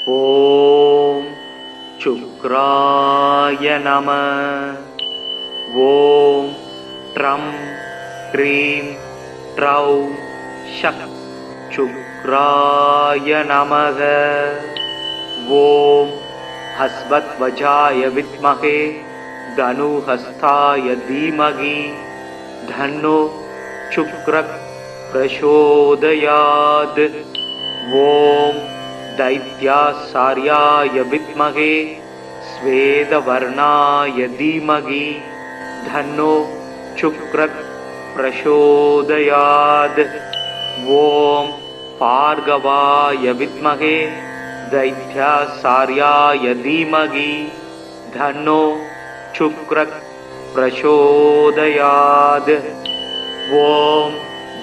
ஓம் சுக்ராய நம. ஓம் drum cream ட்ரௌம் ஷக் சுக்ராய நமக. ஓம் ஹஸ்வத்வஜாய வித்மகே தனுஹஸ்தாய தீமகி தன்னோ சுக்ரக் பிரசோதயாத். ஓம் दैत्यासार्याय विद्महे स्वेदवर्णाय धीमहि धन्नो शुक्रः प्रचोदयात्. ओम भार्गवाय विद्महे दैत्यासार्याय धीमहि धन्नो शुक्रः प्रचोदयात्. ओम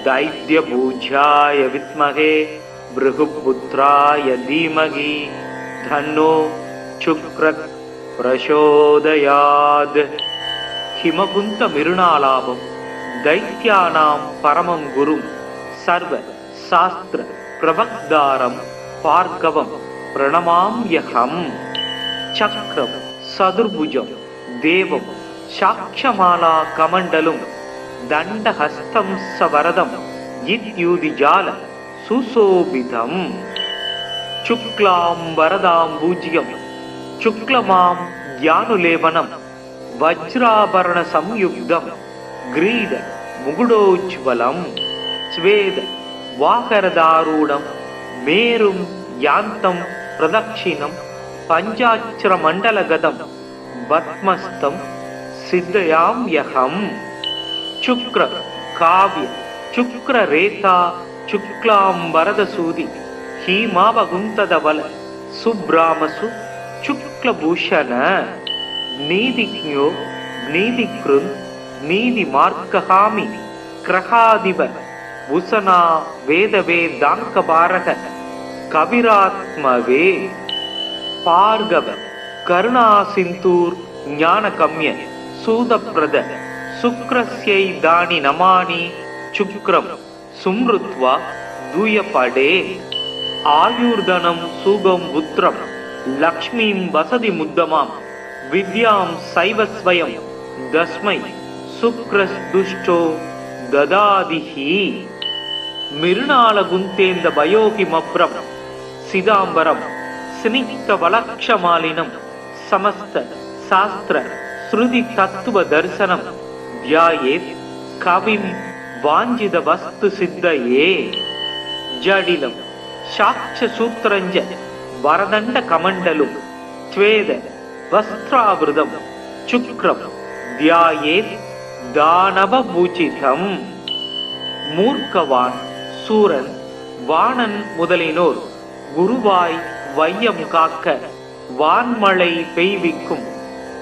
दैत्यभुजाय विद्महे भृगुपुत्राय धीमहि धन्नो शुक्रः प्रचोदयात्. हिमकुंत मिरुणालाभं दैत्यानां परमं गुरुं सर्व शास्त्र प्रवक्तारं भार्गवं प्रणमाम्यहम्. चक्रं सदुर्भुजं देवं साक्षमाला कमण्डलुं दण्डहस्तं सवरदं इत्युदिजाल सुशोभितम्. शुक्लां वरदां पूज्यं शुक्लमां ज्ञानुलेपनं वज्राभरण संयुक्तं ग्रीड मुकुटोज्ज्वलं स्वेद वाकरदारूढं मेरुं यान्तं प्रदक्षिणं पञ्चाक्षरमण्डलगतं पद्मस्तं सिद्धयाम्यहम्. शुक्र काव्य शुक्ररेता शुक्लां वरदसूदि हीमावगुंतदवल सुब्रामसु शुक्लभूषण नीतिज्ञो नीतिकृन् नीतिमार्गहामि क्रहादिव भूषणा वेदवेदाङ्कभारः कविरात्मवे. भार्गव करुणासिन्धुर् ज्ञानकम्य सूदप्रद शुक्रस्यैदानि नमानि शुक्रं सुमृत्वा दूयपडे. आयुर्धनं सुगं पुत्रं लक्ष्मीं वसति मुद्दमां विद्यां सैव स्वयं तस्मै शुक्रस्तुष्टो ददादिहि. मिरुणालगुन्तेन्द भयोगिमभ्रं सिदाम्बरं स्निग्धवलक्षमालिनं समस्त शास्त्र श्रुति तत्व दर्शनं ध्यायेत् कविं वाञ्छित वस्तु सिद्धये. जडिलं साक्ष्यसूत्रञ्च वरदण्ड कमण्डलुं स्वेद वस्त्रावृतं शुक्रं ध्यायेत् दानवभूषितम्. மூர்க்கவான் சூரன் வாணன் முதலினோர் குருவாய் வையம் காக்க வான்மழை பெய்விக்கும்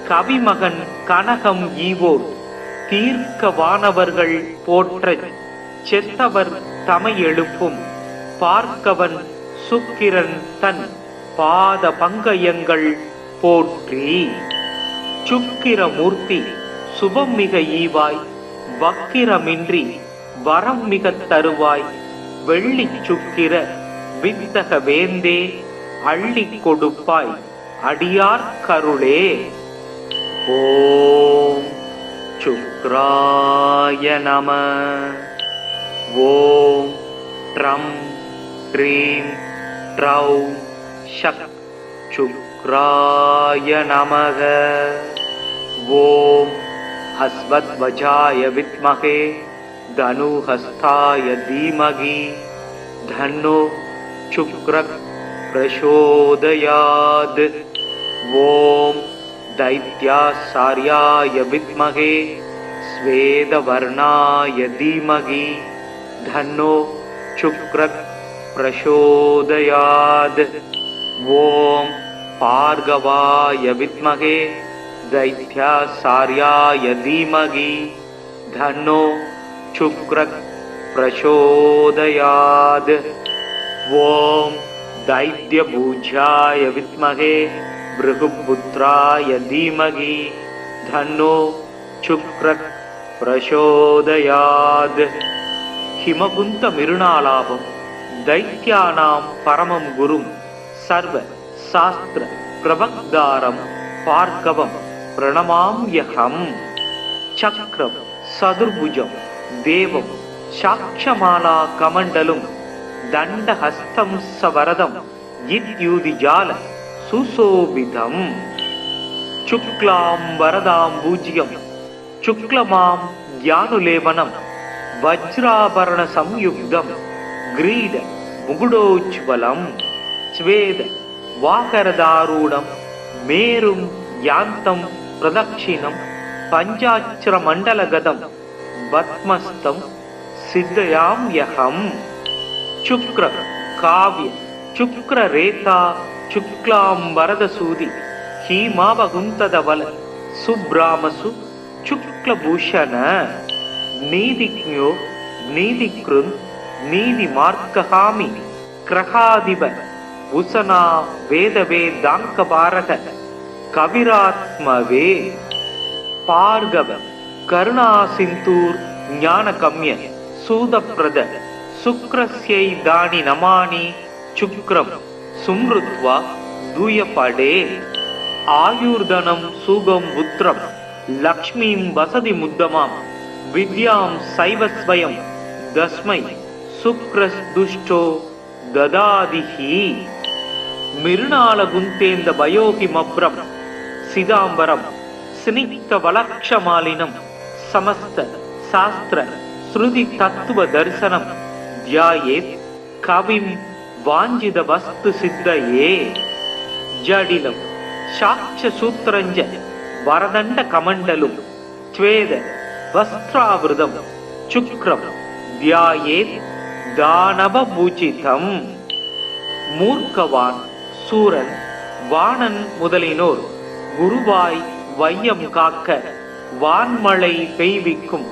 கவிமகன் கனகம் ஈவோர் தீர்க்க வானவர்கள் போற்ற செத்தவர் தமை எழுப்பும் பார்க்கவன் சுக்கிரன் தன் பாத பங்கயங்கள் போற்றி. சுக்கிரமூர்த்தி சுபம் மிக ஈவாய் வக்கிரமின்றி வரம் மிக தருவாய் வெள்ளி சுக்கிர வித்தக வேந்தே அள்ளி கொடுப்பாய் அடியார் கருளே. ஓம் சுக்ராய நம. ஓம் ட்ரம் க்ரீம் ட்ரௌம் ஷக் சுக்ராய நமக. ஓம் ஹஸ்வத்வஜாய வித்மகே தனுஹஸ்தாய தீமகி தன்னோ சுக்ரக் பிரசோதயாத். ஓம் दैत्यासार्याय विद्महे स्वेदवर्णाय धीमहि धन्नो शुक्रः प्रचोदयात्. ओम भार्गवाय विद्महे दैत्यासार्याय धीमहि धन्नो शुक्रः प्रचोदयात्. ओम दैत्यभुजाय विद्महे भृगुपुत्राय धीमहि धन्नो शुक्रः प्रचोदयात्. हिमकुंत मिरुणालाभं दैत्यानां परमं गुरुं सर्व சாஸ்திர பிரபக்தாரம் பார்கவம் பிரணமாம்யகம். சக்ரம் சதுர்புஜம் தேவம் சாட்சமாலா கமண்டலும் தண்டஹஸ்தம் சவரதம் இத்யூதிஜால சுசோபிதம். சுக்லாம் வரதாம் பூஜ்யம் சுக்லமாம் ஞானுலேபனம் வஜ்ராபரண சம்யுக்தம் கிரீட முகுடோஜ்வலம். ஸ்வேத வாகரதாரூடம் மேரும் யாந்தம் பிரதக்ஷிணம் பஞ்சாட்சர மண்டலகதம் பத்மஸ்தம் சித்தயாம்யகம். சுக்ர காவ்ய சுக்ர ரேதா சுக்லாம் வரதசூதி ஹீமாவகுந்ததவல சுப்ராமசு சுக்லபூஷண. நீதிக்ஞோ நீதிக்ருந்த் நீதி மார்க்ககாமி கிரகாதிப உசனா வேதவேதாங்கபாரக கவிராத்மவே. பார்கவ கருணாசிந்தூர் ஞானகம்ய சூதப்ரத சுக்ரஸ்யை தானி நமானி சுக்ரம் சும்ருத்வா தூயபடே. ஆயுர்தனம் சூகம் புத்திரம் லக்ஷ்மீம் வசதி முத்தமாம் வித்யாம் சைவஸ்வயம் தஸ்மை சுக்ரஸ் துஷ்டோ ததாதிஹி. மிருணால குந்தேந்த பயோகிமப்ரம் சிதாம்பரம் ஸ்னிக்த வலக்ஷமாலினம் சமஸ்த சாஸ்திர ஸ்ருதி தத்துவ தரிசனம் தியாயேத் கவிம் வாஞ்சித வஸ்து சித்தயே. ஜடிலம் சாட்ச சூத்திரஞ்ச வரதண்ட கமண்டலும் ஸ்வேத வஸ்திராவிருதம் சுக்ரம் தியாயேத் தானவ பூஜிதம். மூர்க்கவான் சூரன் வாணன் முதலினோர் குருவாய் வையம் காக்க வான்மழை பெய்விக்கும்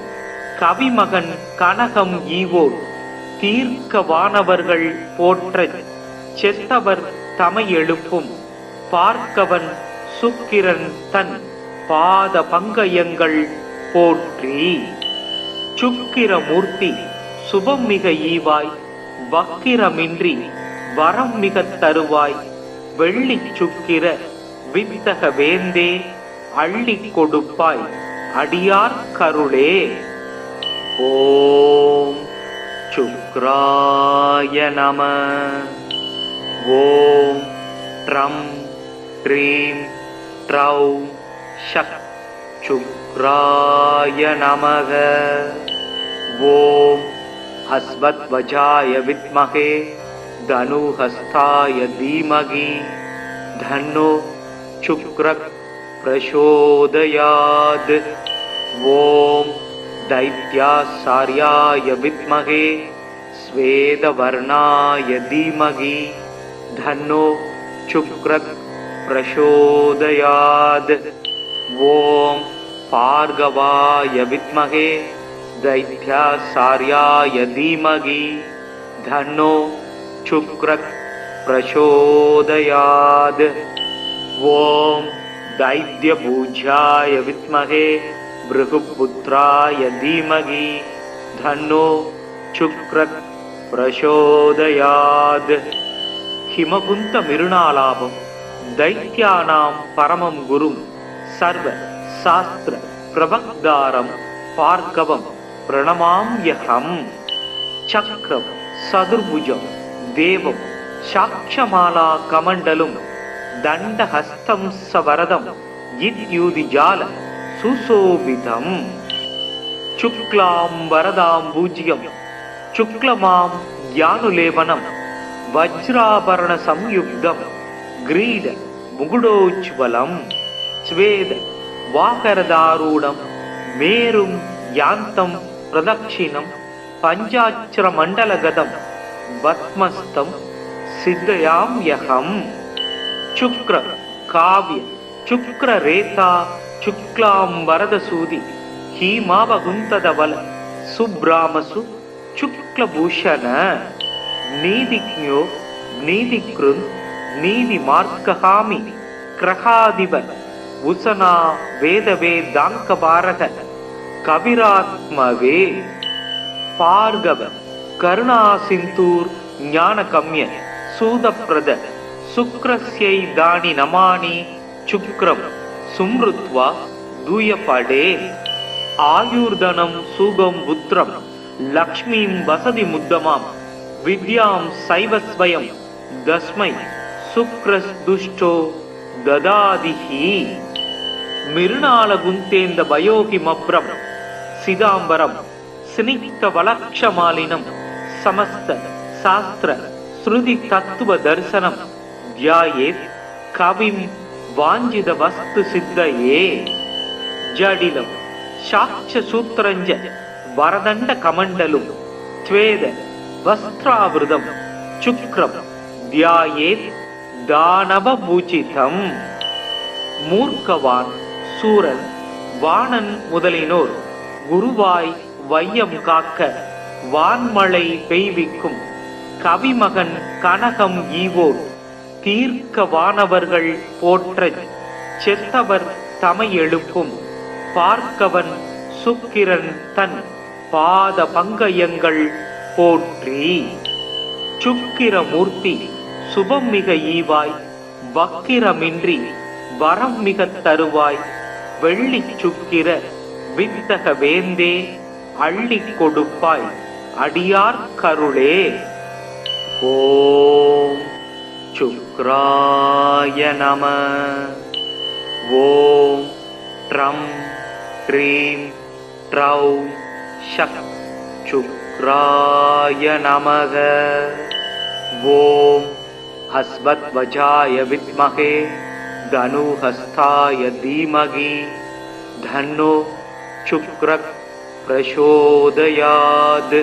கவிமகன் கனகம் ஈவோர் தீர்க்க வானவர்கள் போற்றச் செத்தவர் தமை எழுப்பும் பார்க்கவன் சுக்கிரன் தன் பாத பங்கயங்கள் போற்றி. சுக்கிரமூர்த்தி சுபம் மிக ஈவாய் வக்கிரமின்றி வரம் மிக தருவாய் வெள்ளி சுக்கிர வித்தக வேந்தே அள்ளி கொடுப்பாய் அடியார் கருளே. ஓம் சுக்ராய நம. ஓம் ட்ரம் ட்ரீம் ட்ரௌம் ஷக் சுக்ராய நமக. ஓம் அஸ்வத்வஜாய வித்மகே தனுஹஸ்தாய தீமகி தன்னோ சுக்ரக் பிரசோதயாத். ஓம் दैत्यासार्याय विद्महे स्वेदवर्णाय धीमहि धन्नो शुक्रः प्रचोदयात्. ओम भार्गवाय विद्महे दैत्यासार्याय धीमहि धन्नो शुक्रः प्रचोदयात्. ओम दैत्यभुजाय विद्महे भृगुपुत्राय धीमहि धन्नो शुक्रः प्रचोदयात्. हिमकुंत मिरुणालाभम दैत्यानां परमं गुरुं सर्व शास्त्र प्रभक्तारं पार्कवं प्रणमाम्यहं. चक्रं सदुर्भुजं देवं साक्षमाला कमण्डलुं दण्डहस्तं सवरदं इत्युदिजाल सुशोभितं. शुक्लां वरदां पूज्यं शुक्लमां ज्ञानुलेपनं वज्राभरण संयुक्तं ग्रीड मुकुडोज्वलं. स्वेद वाकरदारूढं मेरुं यान्तं प्रदक्षिणं पञ्चाक्षर मण्डलगतं पद्मस्तं सिद्धयाम्यहं. शुक्र काव्य शुक्र रेता शुक्लां वरदसूदि हीमावकुन्तदवल सुब्रामसु शुक्लभूषण. नीतिज्ञो नीतिकृन् नीतिमार्कहामि क्रहादिव उसना वेदवेदाङ्कपारक कविरात्मवे. पार्गव करुणासिन्धूर ज्ञानकम्य सूदप्रद சுக்ரஸ்யை தானி நமானி சுக்ரம் சும்ருத்வா தூயபடே ஆயுர்தனம் சூகம் புத்திரம் லக்ஷ்மீம் வசதி முத்தமாம் வித்யாம் சைவஸ்வயம் தஸ்மை சுக்ரஸ் துஷ்டோ ததாதிஹி மிருணால குந்தேந்த பயோகி மப்ரம் சிதாம்பரம் ஸ்னிக்த வலக்ஷமாலினம் சமஸ்த சாஸ்திர ஸ்ருதி தத்துவ தரிசனம் தியாயேத் கவிம் வாஞ்சித வஸ்து சித்தயே ஜடிலம் சாட்ச சூத்திரஞ்ச வரதண்ட கமண்டலும் த்வேத வஸ்திராவிருதம் சுக்ரம் தியாயேத் தானவ பூஜிதம் மூர்க்கவான் சூரன் வாணன் முதலினோர் குருவாய் வையம் காக்க வான்மழை பெய்விக்கும் கவிமகன் கனகம் ஈவோர் தீர்க்க வானவர்கள் போற்றச் செத்தவர் தமை எழுப்பும் பார்க்கவன் சுக்கிரன் தன் பாத பங்கயங்கள் போற்றி சுக்கிரமூர்த்தி சுபம் மிக ஈவாய் வக்கிரமின்றி வரம் மிக தருவாய் வெள்ளி சுக்கிர வித்தக வேந்தே அள்ளி கொடுப்பாய் அடியார் கருளே. ஓம் சுக்ராய நம. ஓம் ட்ரம் ட்ரீம் ட்ரௌம் ஷக் சுக்ராய நமக. ஓம் ஹஸ்வத்வஜாய வித்மகே தனுஹஸ்தாய தீமகி தன்னோ சுக்ரக் பிரசோதயாத்.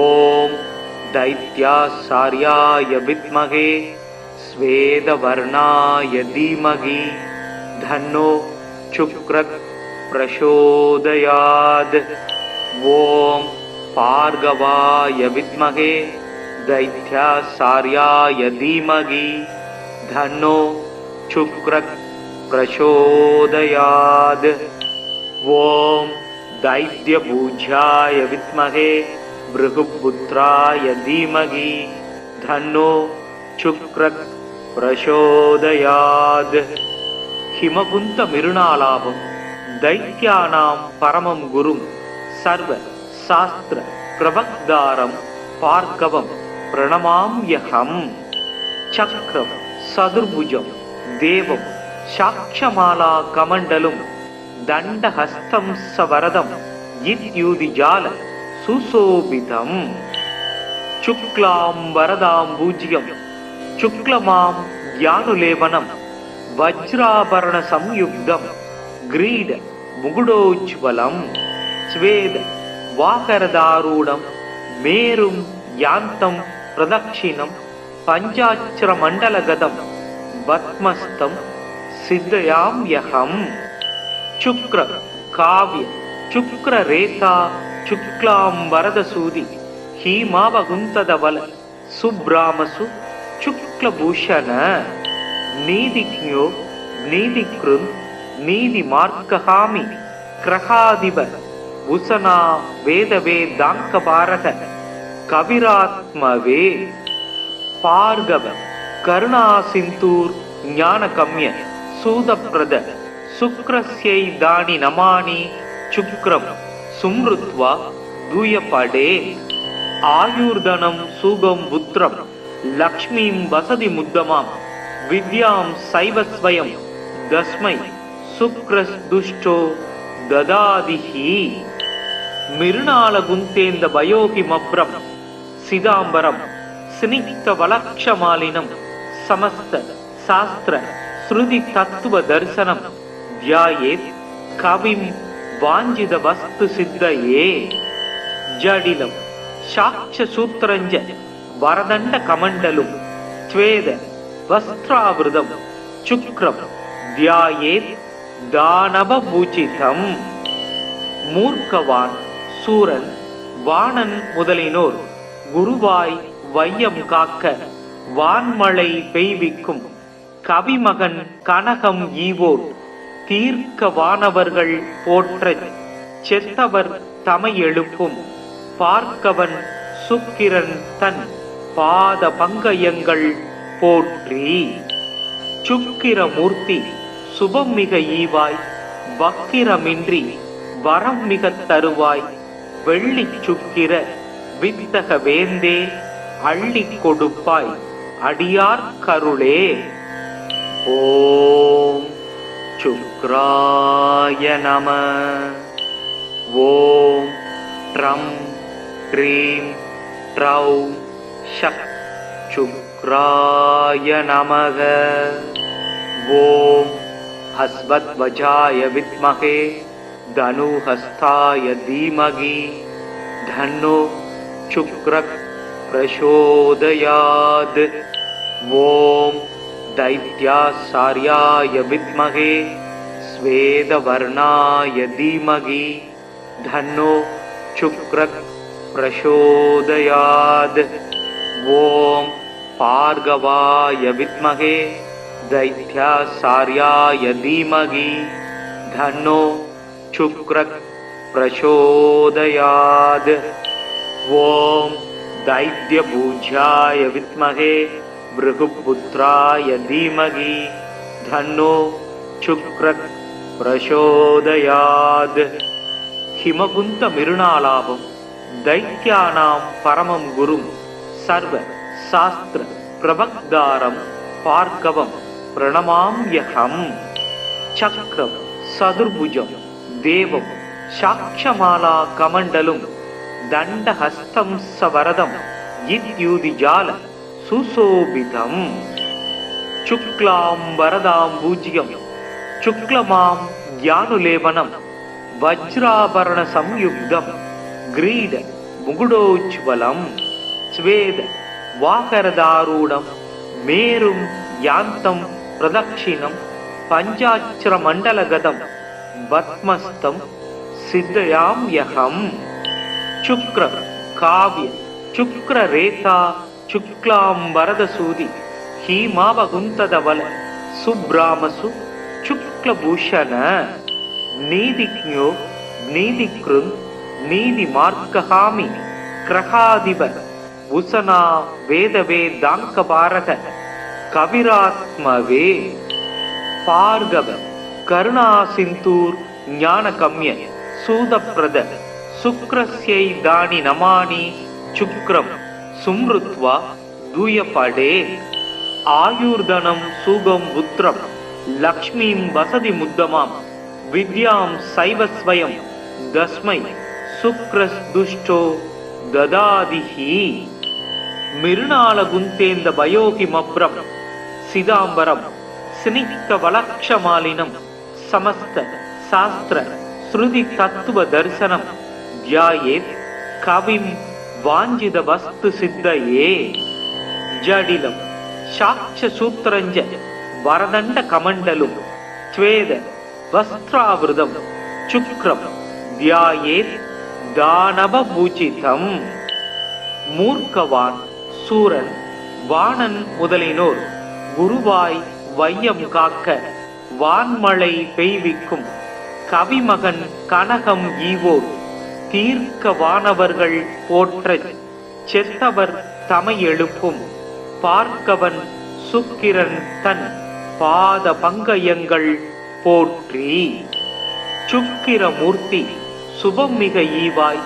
ஓம் दैत्यासार्याय विद्महे स्वेदवर्णाय धीमहि धन्नो शुक्रः प्रचोदयात्. ओम भार्गवाय विद्महे दैत्यासार्याय धीमहि धन्नो शुक्रः प्रचोदयात्. ओम दैत्यपूज्याय विद्महे भृगुपुत्राय धीमहि धन्नो शुक्रः प्रचोदयात्. हिमकुंत मिरुणालाभं दैत्यानां परमं गुरुं सर्व शास्त्र प्रवक्तारं भार्गवं प्रणमाम्यहम्. चक्रं सदुर्भुजं देवं साक्षमाला कमण्डलं दण्डहस्तं सवरदं इत्युदिजाल सुशोभितम्. शुक्लां वरदां पूज्यं शुक्लमां ज्ञानुलेपनं वज्राभरण संयुक्तं ग्रीड मुकुटोज्ज्वलं स्वेद वाकरदारूढं मेरुं यान्तं प्रदक्षिणं पञ्चाक्षरमण्डलगतं पद्मस्तं सिद्धयाम्यहम्. शुक्र काव्य शुक्ररेता शुक्लां वरदसूदि हीमावगुंतदवल सुब्रामसु शुक्लभूषण नीतिज्ञो नीतिकृन् नीतिमार्गहामि क्रहाधिप उसना वेदवेदाङ्कपारक कविरात्मवे भार्गव करुणासिन्धूर् ज्ञानकम्य सूदप्रद शुक्रस्यै दानि नमानि शुक्रं सुमृत्वा दूयपडे आयुर्धनं सुगं पुत्रं लक्ष्मीं वसति मुद्दमां विद्यां सैवस्वयं दस्मै शुक्रस्दुष्टो ददादिहि. मिरुणालगुन्तेन्द भयोहिमभ्रं सिदाम्बरं स्निग्धवलक्षमालिनं समस्त शास्त्र श्रुति तत्व दर्शनं ध्यायेत् कविं वाञ्छित वस्तु सिद्धये. जडिलं साक्ष सूत्रञ्च वरदण्ड कमण्डलं स्वेद वस्त्रावृतं शुक्रं ध्यायेत् दानवपूजितं. மூர்க்கவான் சூரன் வாணன் முதலினோர் குருவாய் வையம் காக்க வான்மழை பெய்விக்கும் கவிமகன் கனகம் ஈவோர் தீர்க்க வானவர்கள் போற்றச் செத்தவர் தமை எழுப்பும் பார்க்கவன் சுக்கிரன் தன் பாத பங்கயங்கள் போற்றி. சுக்கிரமூர்த்தி சுபம் மிக ஈவாய், வக்கிரமின்றி வரம் மிக தருவாய், வெள்ளி சுக்கிர வித்தக வேந்தே அள்ளி கொடுப்பாய், அடியார் கருளே. ஓம் சுக்ராய நம. ஓம் ட்ரம் க்ரீம் ட்ரௌம் ஷக் சுக்ராய நமக. ஓம் ஹஸ்வத்வஜாய வித்மகே தனுஹஸ்தாய தீமகி தன்னோ சுக்ரக் பிரசோதயாத். ஓம் दैत्यासार्याय विद्महे स्वेदवर्णाय धीमहि धन्नो शुक्रः प्रचोदयात्. ओम भार्गवाय विद्महे दैत्यासार्याय धीमहि धन्नो शुक्रः प्रचोदयात्. ओम दैत्यपूज्याय विद्महे भृगुपुत्राय धीमहि धन्नो शुक्रः प्रचोदयात्. हिमकुंत मिरुणालाभं दैत्यानां परमं गुरुं सर्व शास्त्र प्रवक्तारं भार्गवं प्रणमाम्यहम्. चक्रं सदुर्भुजं देवं साक्षमाला कमण्डलुं दण्डहस्तं सवरदं इत्युदिजाल सुशोभितम्. शुक्लां वरदां पूज्यं शुक्लमां ज्ञानुलेपनं वज्राभरण संयुक्तं ग्रीड मुकुटोज्ज्वलं स्वेद वाकरदारूढं मेरुं यान्तं प्रदक्षिणं पञ्चाक्षरमण्डलगतं पद्मस्तं सिद्धयाम्यहम्. शुक्र काव्य शुक्ररेखा शुक्लां वरदसूदि हीमावकुन्तधवल सुब्रामसु शुक्लभूषण नीतिज्ञो नीतिकृन् नीतिमार्गहामि ग्रहाधिप उशना वेदवेदाङ्कपारक कविरात्मवे. भार्गव करुणासिन्धूर् ज्ञानगम्य सूदप्रद शुक्रस्यैदानि नमानि शुक्रं सुमृत्वा दूयपडे. आयुर्धनं सुगं पुत्रं लक्ष्मीं वसति मुद्दमां विद्यां सैव स्वयं तस्मै शुक्रस्दुष्टो ददादिहि. मिरुणालगुन्तेन्द भयोहिमभ्रं सिदाम्बरं स्निग्धवलक्षमालिनं समस्त शास्त्र श्रुति तत्व दर्शनं ध्यायेत् कविं वाञ्छित वस्तु सिद्धये. जडिलं साक्ष्यसूत्रञ्च वरदण्ड कमण्डलुं स्वेद वस्त्रावृतं शुक्रं ध्यायेत् दानवपूजितम्. மூர்க்கவான் சூரன் வாணன் முதலினோர் குருவாய் வையம் காக்க வான்மழை பெய்விக்கும் கவிமகன் கனகம் ஈவோர் தீர்க்க வானவர்கள் போற்றச் செத்தவர் தமை எழுப்பும் பார்க்கவன் சுக்கிரன் தன் பாத பங்கயங்கள் போற்றி. சுக்கிரமூர்த்தி சுபம் மிக ஈவாய்,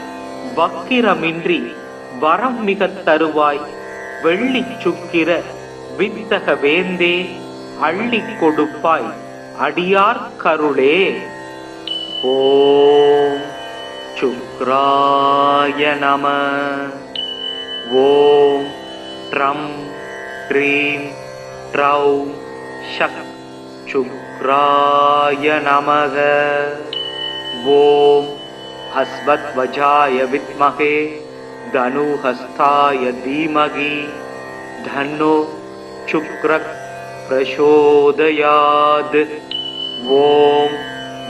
வக்கிரமின்றி வரம் மிக தருவாய், வெள்ளி சுக்கிர வித்தக வேந்தே அள்ளி கொடுப்பாய், அடியார் கருளே. ஓம் சுக்ராய நம. ஓம் ட்ரம் க்ரீம் ட்ரௌம் ஷக் சுக்ராய நமக. ஓம் அஸ்வத்வஜாய வித்மகே தனுஹஸ்தாய தீமகி தன்னோ சுக்ரக் பிரசோதயாத். ஓம்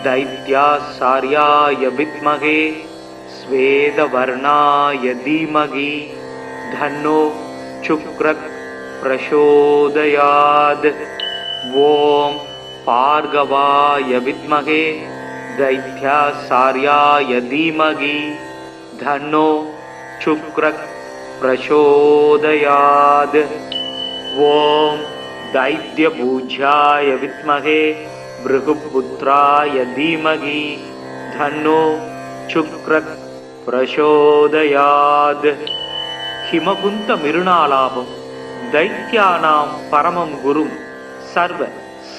दैत्यासार्याय विद्महे स्वेदवर्णाय धीमहि धन्नो शुक्रः प्रचोदयात्. ओम भार्गवाय विद्महे दैत्यासार्याय धीमहि धन्नो शुक्रः प्रचोदयात्. ஓம் தைத்யபூஜ்யாய வித்மகே பிருகுபுத்ராய தீமகி தன்னோ சுக்ரக் பிரசோதயாத். ஹிமகுந்த மிருணாலாபம் தைத்யானாம் பரமம் குரும் சர்வ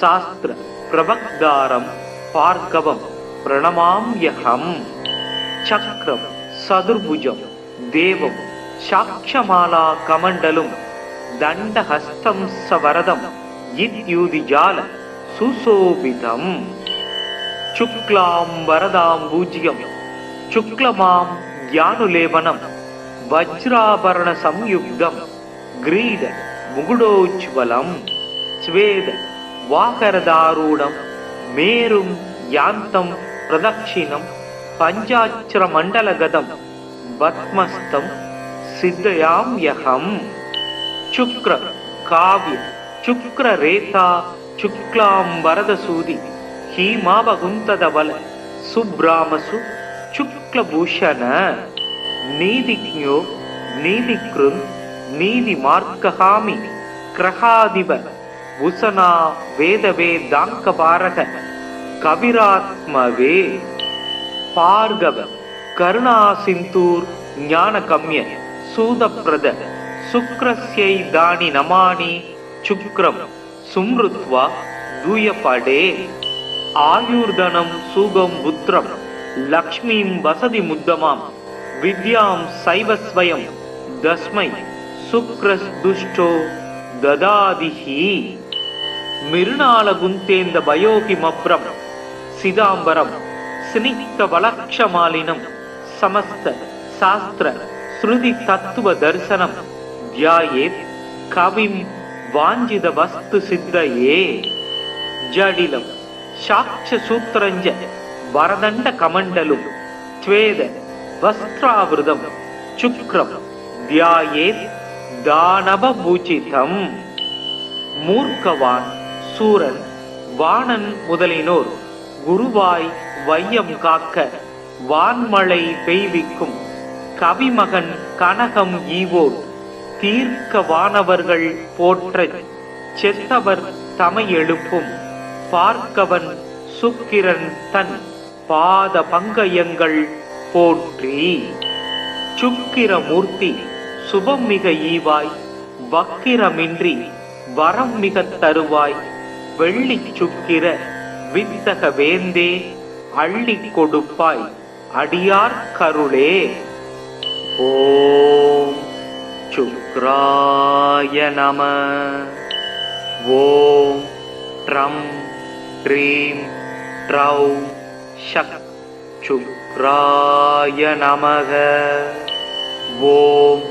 சாஸ்திர பிரபக்தாரம் பார்கவம் பிரணமாம்யஹம். சக்ரம் சதுர்புஜம் தேவம் சாக்ஷமாலா கமண்டலும் தண்டஹஸ்தம் சவரதம் இத்யூதிஜால சுசோபிதம். சுக்லாம் வரதாம் பூஜ்யம் சுக்லமாம் ஞானுலேபனம் வஜ்ராபரண சம்யுக்தம் கிரீட முகுடோஜ்வலம் ஸ்வேத வாகரதாரூடம் மேரும் யாந்தம் பிரதக்ஷிணம் பஞ்சாட்சர மண்டலகதம் பத்மஸ்தம் சித்தயாம்யஹம். சுக்ர காவ்ய சுக்ர ரேதா சுக்லாம் வரதசூதி ஹீமாவகுந்ததவல சுப்ராமசு சுக்லபூஷண நீதிக்ஞோ நீதிக்ருந் நீதி மார்க்கஹாமி கிரகாதிப உசனா வேதவே தாங்கபாரக கவிராத்மவே. பார்கவ கருணா சிந்தூர் ஞானகம்ய சூதப்ரத சுக்ரஸ்யை தானி நமானி சுக்ரம் சும்ருத்வா தூயபடே. ஆயுர்தனம் சூகம் புத்திரம் லக்ஷ்மீம் வசதி முத்தமாம் வித்யாம் சைவஸ்வயம் தஸ்மை சுக்ரஸ்துஷ்டோ ததாதிஹி. மிருணாலகுந்தேந்த பயோகிமப்ரம் சிதாம்பரம் ஸ்னிக்த வலக்ஷமாலினம் சமஸ்த சாஸ்திர ஸ்ருதி தத்துவ தரிசனம் தியாயேத் கவிம் வாஞ்சித வஸ்து சித்தயே. ஜடிலம் சாட்ச சூத்திரஞ்ச வரதண்ட கமண்டலும் ஸ்வேத வஸ்திராவிருதம் சுக்ரம் தியாயேத் தானபூஜிதம். மூர்க்கவான் சூரன் வாணன் முதலினோர் குருவாய் வையம் காக்க வான்மழை பெய்விக்கும் கவிமகன் கனகம் ஈவோர் தீர்க்க வானவர்கள் போற்ற செத்தவர் தமை எழுப்பும் பார்க்கவன் சுக்கிரன் தன் பாத பங்கயங்கள் போற்றி. சுக்கிரமூர்த்தி சுபம் மிக ஈவாய் வக்கிரமின்றி வரம் மிக தருவாய் வெள்ளி சுக்கிர வித்தக வேந்தே அள்ளி கொடுப்பாய் அடியார் கருளே. ஓம் சுக்ராய நம. ஓம் ட்ரம் ட்ரீம் ட்ரௌ ஷக் சுக்ராய நமக. ஓம்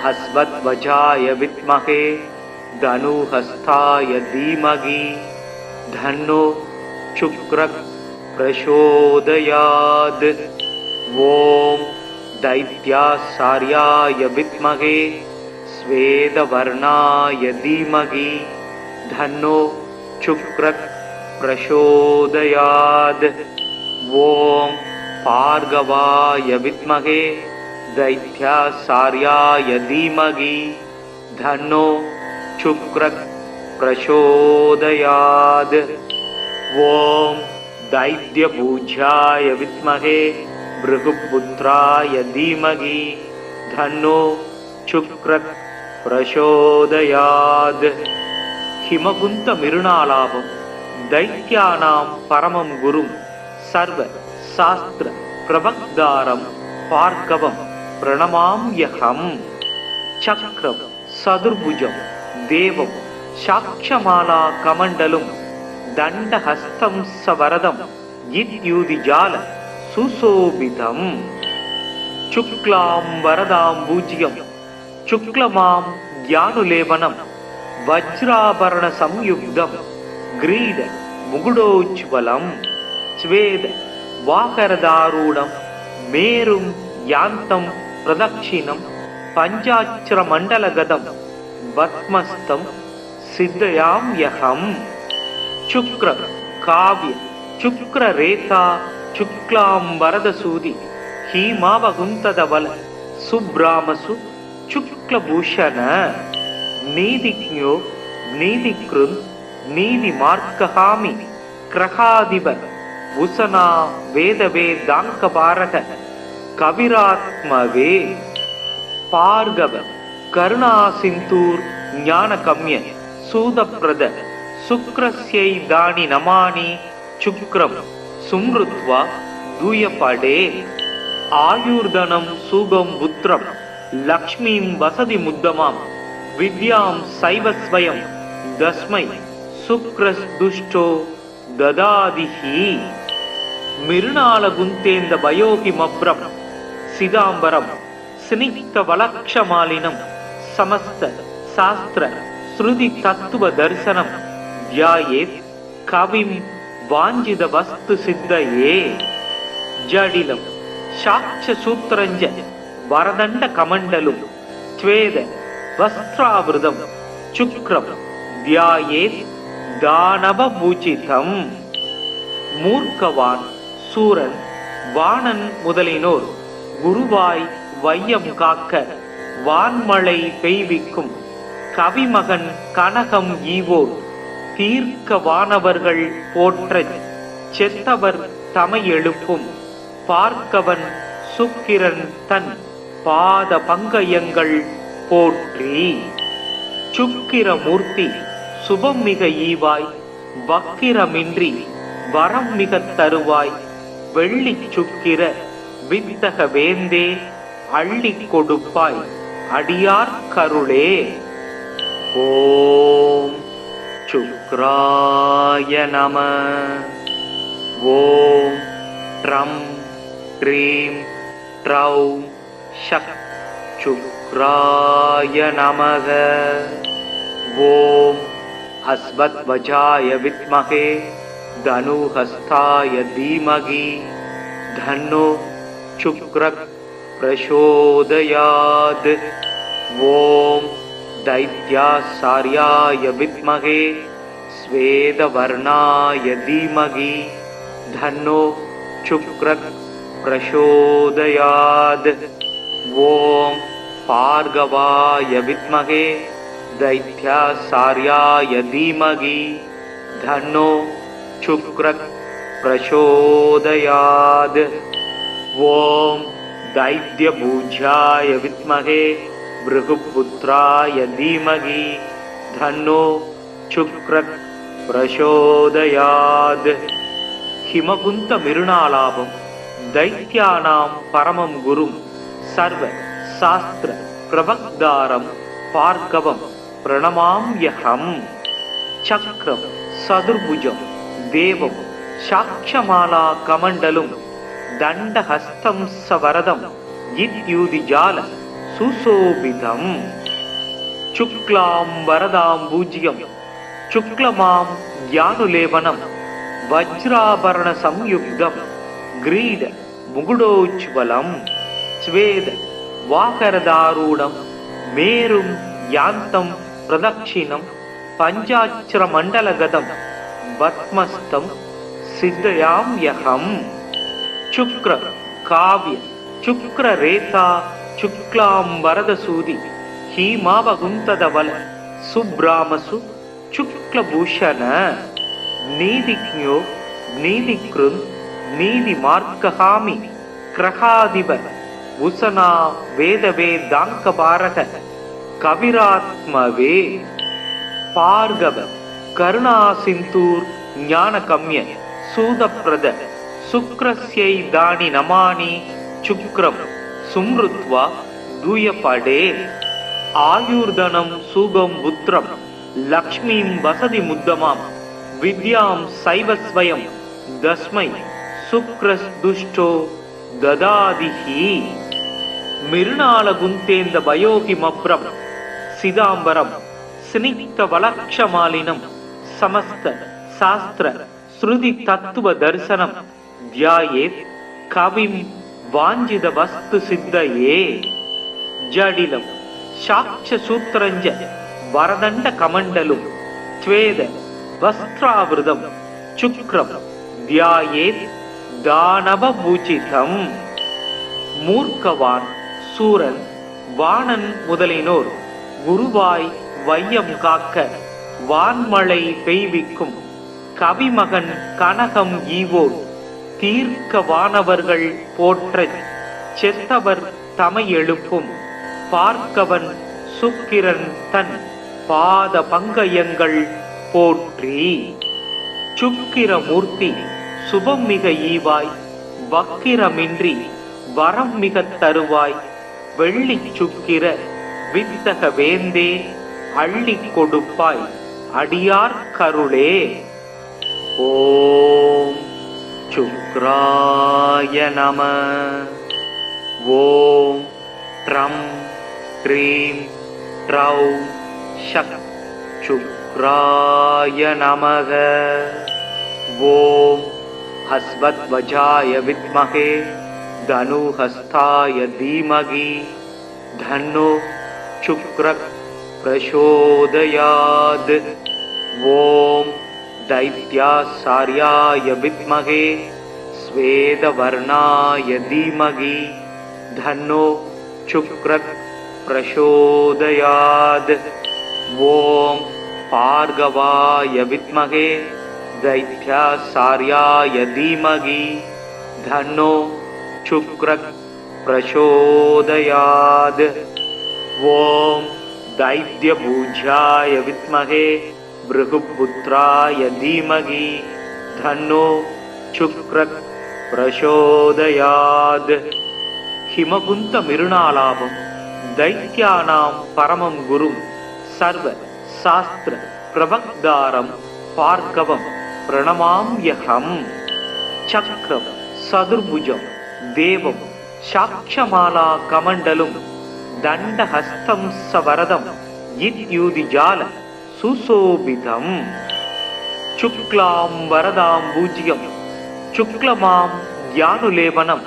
ஹஸ்வத்வஜாய வித்மகே தனுஹஸ்தாய தீமகி தன்னோ சுக்ரக் பிரசோதயாத். ஓம் தைத்யாசார்யாய வித்மகே ஸ்வேதவர்ணாய தீமகி தன்னோ சுக்ரக் பிரசோதயாத். ஓம் பார்கவாய வித்மகே தைத்யாசார்யாய தீமகி தன்னோ சுக்ரக் பிரசோதயாத். ஓம் தைத்யபூஜ்யாய வித்மகே பிருகுபுத்ராய தீமகி தன்னோ சுக்ரக் பிரசோதயாத். ஹிமகுந்த மிருணாலாபம் தைத்யானாம் பரமம் குரும் சர்வ சாஸ்திர பிரபக்தாரம் பார்கவம் பிரணமாம்யஹம். சக்ரம் சதுர்புஜம் தேவம் சாக்ஷமாலா கமண்டலும் தண்டஹஸ்தம் சவரதம் இத்யூதிஜால சுசோபிதம். சுக்லாம் வரதாம் பூஜ்யம் சுக்லமாம் ஞானுலேபனம் வஜ்ராபரண சம்யுக்தம் கிரீட முகுடோஜ்வலம் ஸ்வேத வாகரதாரூடம் மேரும் யாந்தம் பிரதக்ஷிணம் பஞ்சாட்சர மண்டலகதம் பத்மஸ்தம் சித்தயாம்யஹம். சுக்ர காவ்ய சுக்ர ரேதா சுக்லாம் வரதசூதி ஹீமாவகுந்ததவல சுப்ராமசு சுக்லபூஷண நீதிக்ஞோ நீதிக்ருந் நீதி மார்க்ககாமி கிரகாதிப உசனா வேதவே தாங்கபாரக கவிராத்மவே பார்கவ கருணா சிந்தூர் ஞான கம்ய சூதப்ரத சுக்ரஸ்யை தானி நமானி சுக்ரம் சும்ருத்வா தூயபடே ஆயுர்தனம் சூகம் புத்திரம் லக்ஷ்மீம் வசதி முத்தமாம் வித்யாம் சைவஸ்வயம் தஸ்மை சுக்ரஸ் துஷ்டோ ததாதிஹி மிருணால குந்தேந்த பயோகி மப்ரம் சிதாம்பரம் ஸ்னிக்த வலக்ஷமாலினம் சமஸ்த சாஸ்திர ஸ்ருதி தத்துவ தரிசனம் தியாயேத் கவிம் வாஞ்சித வஸ்து சித்தயே ஜடிலம் சாட்ச சூத்திரஞ்ச வரதண்ட கமண்டலும் ஸ்வேத வஸ்திராவிருதம் சுக்ரம் தியாயேத் தானவ பூஜிதம் மூர்க்கவான் சூரன் வாணன் முதலினோர் குருவாய் வையம் காக்க வான்மழை பெய்விக்கும் கவிமகன் கனகம் ஈவோர் தீர்க்க வானவர்கள் போற்ற செத்தவர் தமை எழுப்பும் பார்க்கவன் சுக்கிரன் தன் பாத பங்கயங்கள் போற்றி சுக்கிரமூர்த்தி சுபம் மிக ஈவாய் வக்கிரமின்றி வரம் மிக தருவாய் வெள்ளி சுக்கிர வித்தக வேந்தே அள்ளி கொடுப்பாய் அடியார் கருளே. ஓம் சுக்ராய நம. ஓம் ட்ரம் க்ரீம் ட்ரௌம் ஷக் சுக்ராய நமக. ஓம் அஸ்வத்வஜாய வித்மகே தனுஹஸ்தாய தீமகி தன்னோ சுக்ரக் பிரசோதயாத். ஓம் दैत्यासार्याय विद्महे स्वेदवर्णाय धीमहि धन्नो शुक्रः प्रचोदयात्. ओम भार्गवाय विद्महे दैत्यासार्याय धीमहि धन्नो शुक्रः प्रचोदयात्. ओम दैत्यभुजाय विद्महे भृगुपुत्राय धीमहि धन्नो शुक्रः प्रचोदयात्. हिमकुंत मिरुणालाभं दैत्यानां परमं गुरुं सर्व शास्त्र प्रवक्तारं भार्गवं प्रणमाम्यहम्. चक्रं सदुर्भुजं देवं साक्षमाला कमण्डलुं दण्डहस्तं सवरदं इत्युदिजाल सुशोभितम्. शुक्लां वरदां पूज्यं शुक्लमां ज्ञानुलेपनं वज्राभरण संयुक्तं ग्रीड मुकुटोज्ज्वलं स्वेद वाकरदारूढं मेरुं यान्तं प्रदक्षिणं पञ्चाक्षरमण्डलगतं पद्मस्तं सिद्धयाम्यहम्. शुक्र काव्य शुक्ररेता शुक्लां वरदसूदि हीमावकुन्तदवल सुब्रामसु शुक्लभूषण. नीतिज्ञो नीतिकृन् नीतिमार्गहामि क्रहादिव उसना वेदवेदाङ्कपारक कविरात्मवे भार्गव करुणासिन्धूर् ज्ञानकम्य सूदप्रद शुक्रस्यै दानि नमानि शुक्रं सुमृत्वा दूयपडे. आयुर्धनं सुगं पुत्रं लक्ष्मीं वसति मुद्दमां विद्यां सैवस्वयं दस्मै शुक्रस्दुष्टो ददादिहि. मिरुणालगुन्तेन्द भयोहिमभ्रं सिदाम्बरं स्निग्धवलक्षमालिनं समस्त शास्त्र श्रुति तत्व दर्शनं ध्यायेत् कविं वाञ्छित वस्तु सिद्धये. जडिलं साक्ष्यसूत्रञ्च वरदण्ड कमण्डलुं स्वेद वस्त्रावृतं शुक्रं ध्यायेत् दानवपूजितम्. மூர்க்கவான் சூரன் வாணன் முதலினோர் குருவாய் வையம் காக்க வான்மழை பெய்விக்கும் கவிமகன் கனகம் ஈவோர் தீர்க்க வானவர்கள் போற்றச் செத்தவர் தமை எழுப்பும் பார்க்கவன் சுக்கிரன் தன் பாத பங்கயங்கள் போற்றி. சுக்கிரமூர்த்தி சுபம் மிக ஈவாய் வக்கிரமின்றி வரம் மிக தருவாய் வெள்ளி சுக்கிர வித்தக வேந்தே அள்ளி கொடுப்பாய் அடியார் கருளே. ஓம் சுக்ராய நம. ஓம் ட்ரம் க்ரீம் ட்ரௌ ஷக் சுக்ராய நமக. ஓம் ஹஸ்வத்வஜாய வித்மஹே தனுஹஸ்தாய தீமகி தன்னோ சுக்ரக் பிரசோதயாத். ஓம் दैत्यासार्याय विद्महे स्वेदवर्णाय धीमहि धन्नो शुक्रः प्रचोदयात्. ओम भार्गवाय विद्महे दैत्यासार्याय धीमहि धन्नो शुक्रः प्रचोदयात्. ओम दैत्यभुजाय विद्महे भृगुपुत्राय धीमहि धन्नो शुक्रः प्रचोदयात्. हिमकुंत मिरुणालाभं दैत्यानां परमं गुरुं सर्व शास्त्र प्रवक्तारं भार्गवं प्रणमाम्यहं. चक्रं सदुर्भुजं देवं साक्षमाला कमण्डलुं दण्डहस्तं सवरदं इत्युदिजाल सुशोभितम्. शुक्लां वरदां पूज्यं शुक्लमां ज्ञानुलेपनं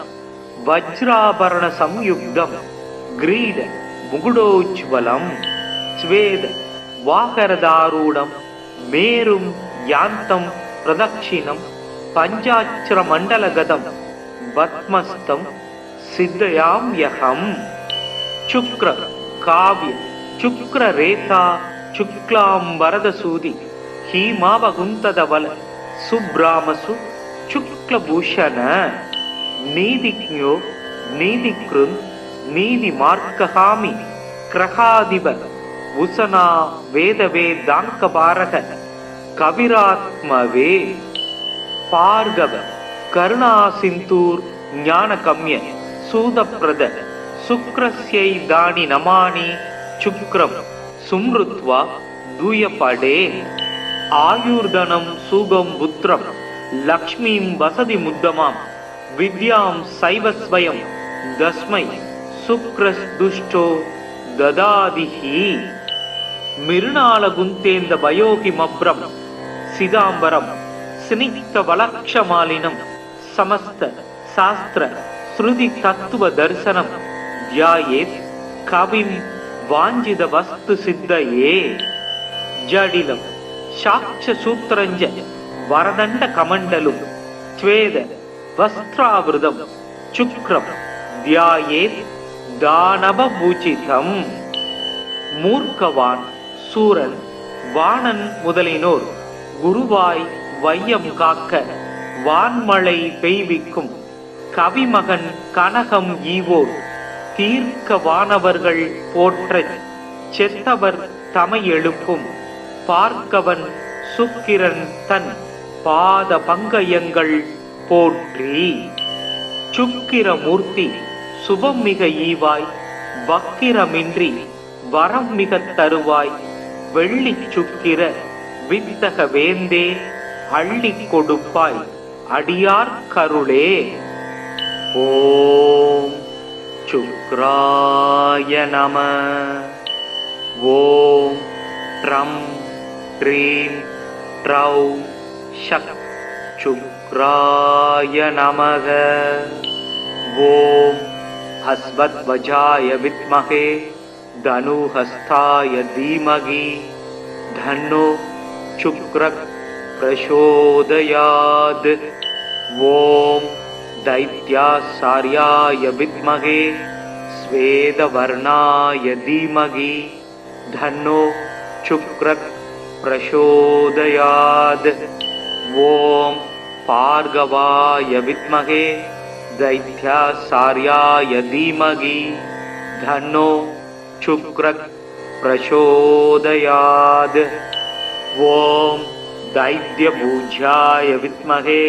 वज्राभरण संयुक्तं ग्रीड मुकुटोज्ज्वलं स्वेद वाहरदारूढं मेरुं यान्तं प्रदक्षिणं पञ्चाक्षरमण्डलगतं पद्मस्तं सिद्धयाम्यहं. शुक्र काव्य शुक्ररेता शुक्लां वरदसूदि हीमावकुन्तदवल सुब्रामसु शुक्लभूषण नीतिज्ञो नीतिकृन् नीतिमार्गहामि ग्रहाधिप उसना वेदवेदाङ्कपारक कविरात्मवे. भार्गव करुणासिन्धूर् ज्ञानकम्य सूदप्रद शुक्रस्यै दानि नमानि शुक्रं सुमृत्वा दूयपडे. आयुर्धनं सुगं पुत्रं लक्ष्मीं वसति मुद्दमां विद्यां सैव स्वयं तस्मै शुक्रस्दुष्टो ददादिहि. मिरुणालगुन्तेन्द वयोहिमभ्रं सिदाम्बरं स्निग्धवलक्षमालिनं समस्त शास्त्र श्रुति तत्व दर्शनं ध्यायेत् कविं वाञ्छित वस्तु सिद्धये. जडिलं साक्ष सूत्रञ्च वरदण्ड कमण्डलुं स्वेद वस्त्रावृतं शुक्रं ध्यायेत् दानवभूषितं. மூர்க்கவான் சூரன் வாணன் முதலினோர் குருவாய் வையம் காக்க வான்மழை பெய்விக்கும் கவிமகன் கனகம் ஈவோர் தீர்க்க வானவர்கள் போற்றச் செத்தவர் தமை எழுப்பும் பார்க்கவன் சுக்கிரன் தன் பாத பங்கயங்கள் போற்றி. சுக்கிரமூர்த்தி சுபம் மிக ஈவாய் வக்கிரமின்றி வரம் மிக தருவாய் வெள்ளி சுக்கிர வித்தக வேந்தே அள்ளி கொடுப்பாய் அடியார் கருளே. ஓம் சுக்ராய நம. ஓம் ட்ரம் க்ரீம் ட்ரௌ ஷக் சுக்ராய நமக. ஓம் ஹஸ்வத்வஜாய வித்மஹே धनुहस्ताय धीमहि धन्नो शुक्रः प्रचोदयात्. ओम दैत्यासार्याय विद्महे स्वेदवर्णाय धीमहि धन्नो शुक्रः प्रचोदयात्। ॐ भार्गवाय विद्महे दैत्याचार्याय धीमहि तन्नो शुक्रः प्रचोदयात्। ॐ दैत्यपूज्याय विद्महे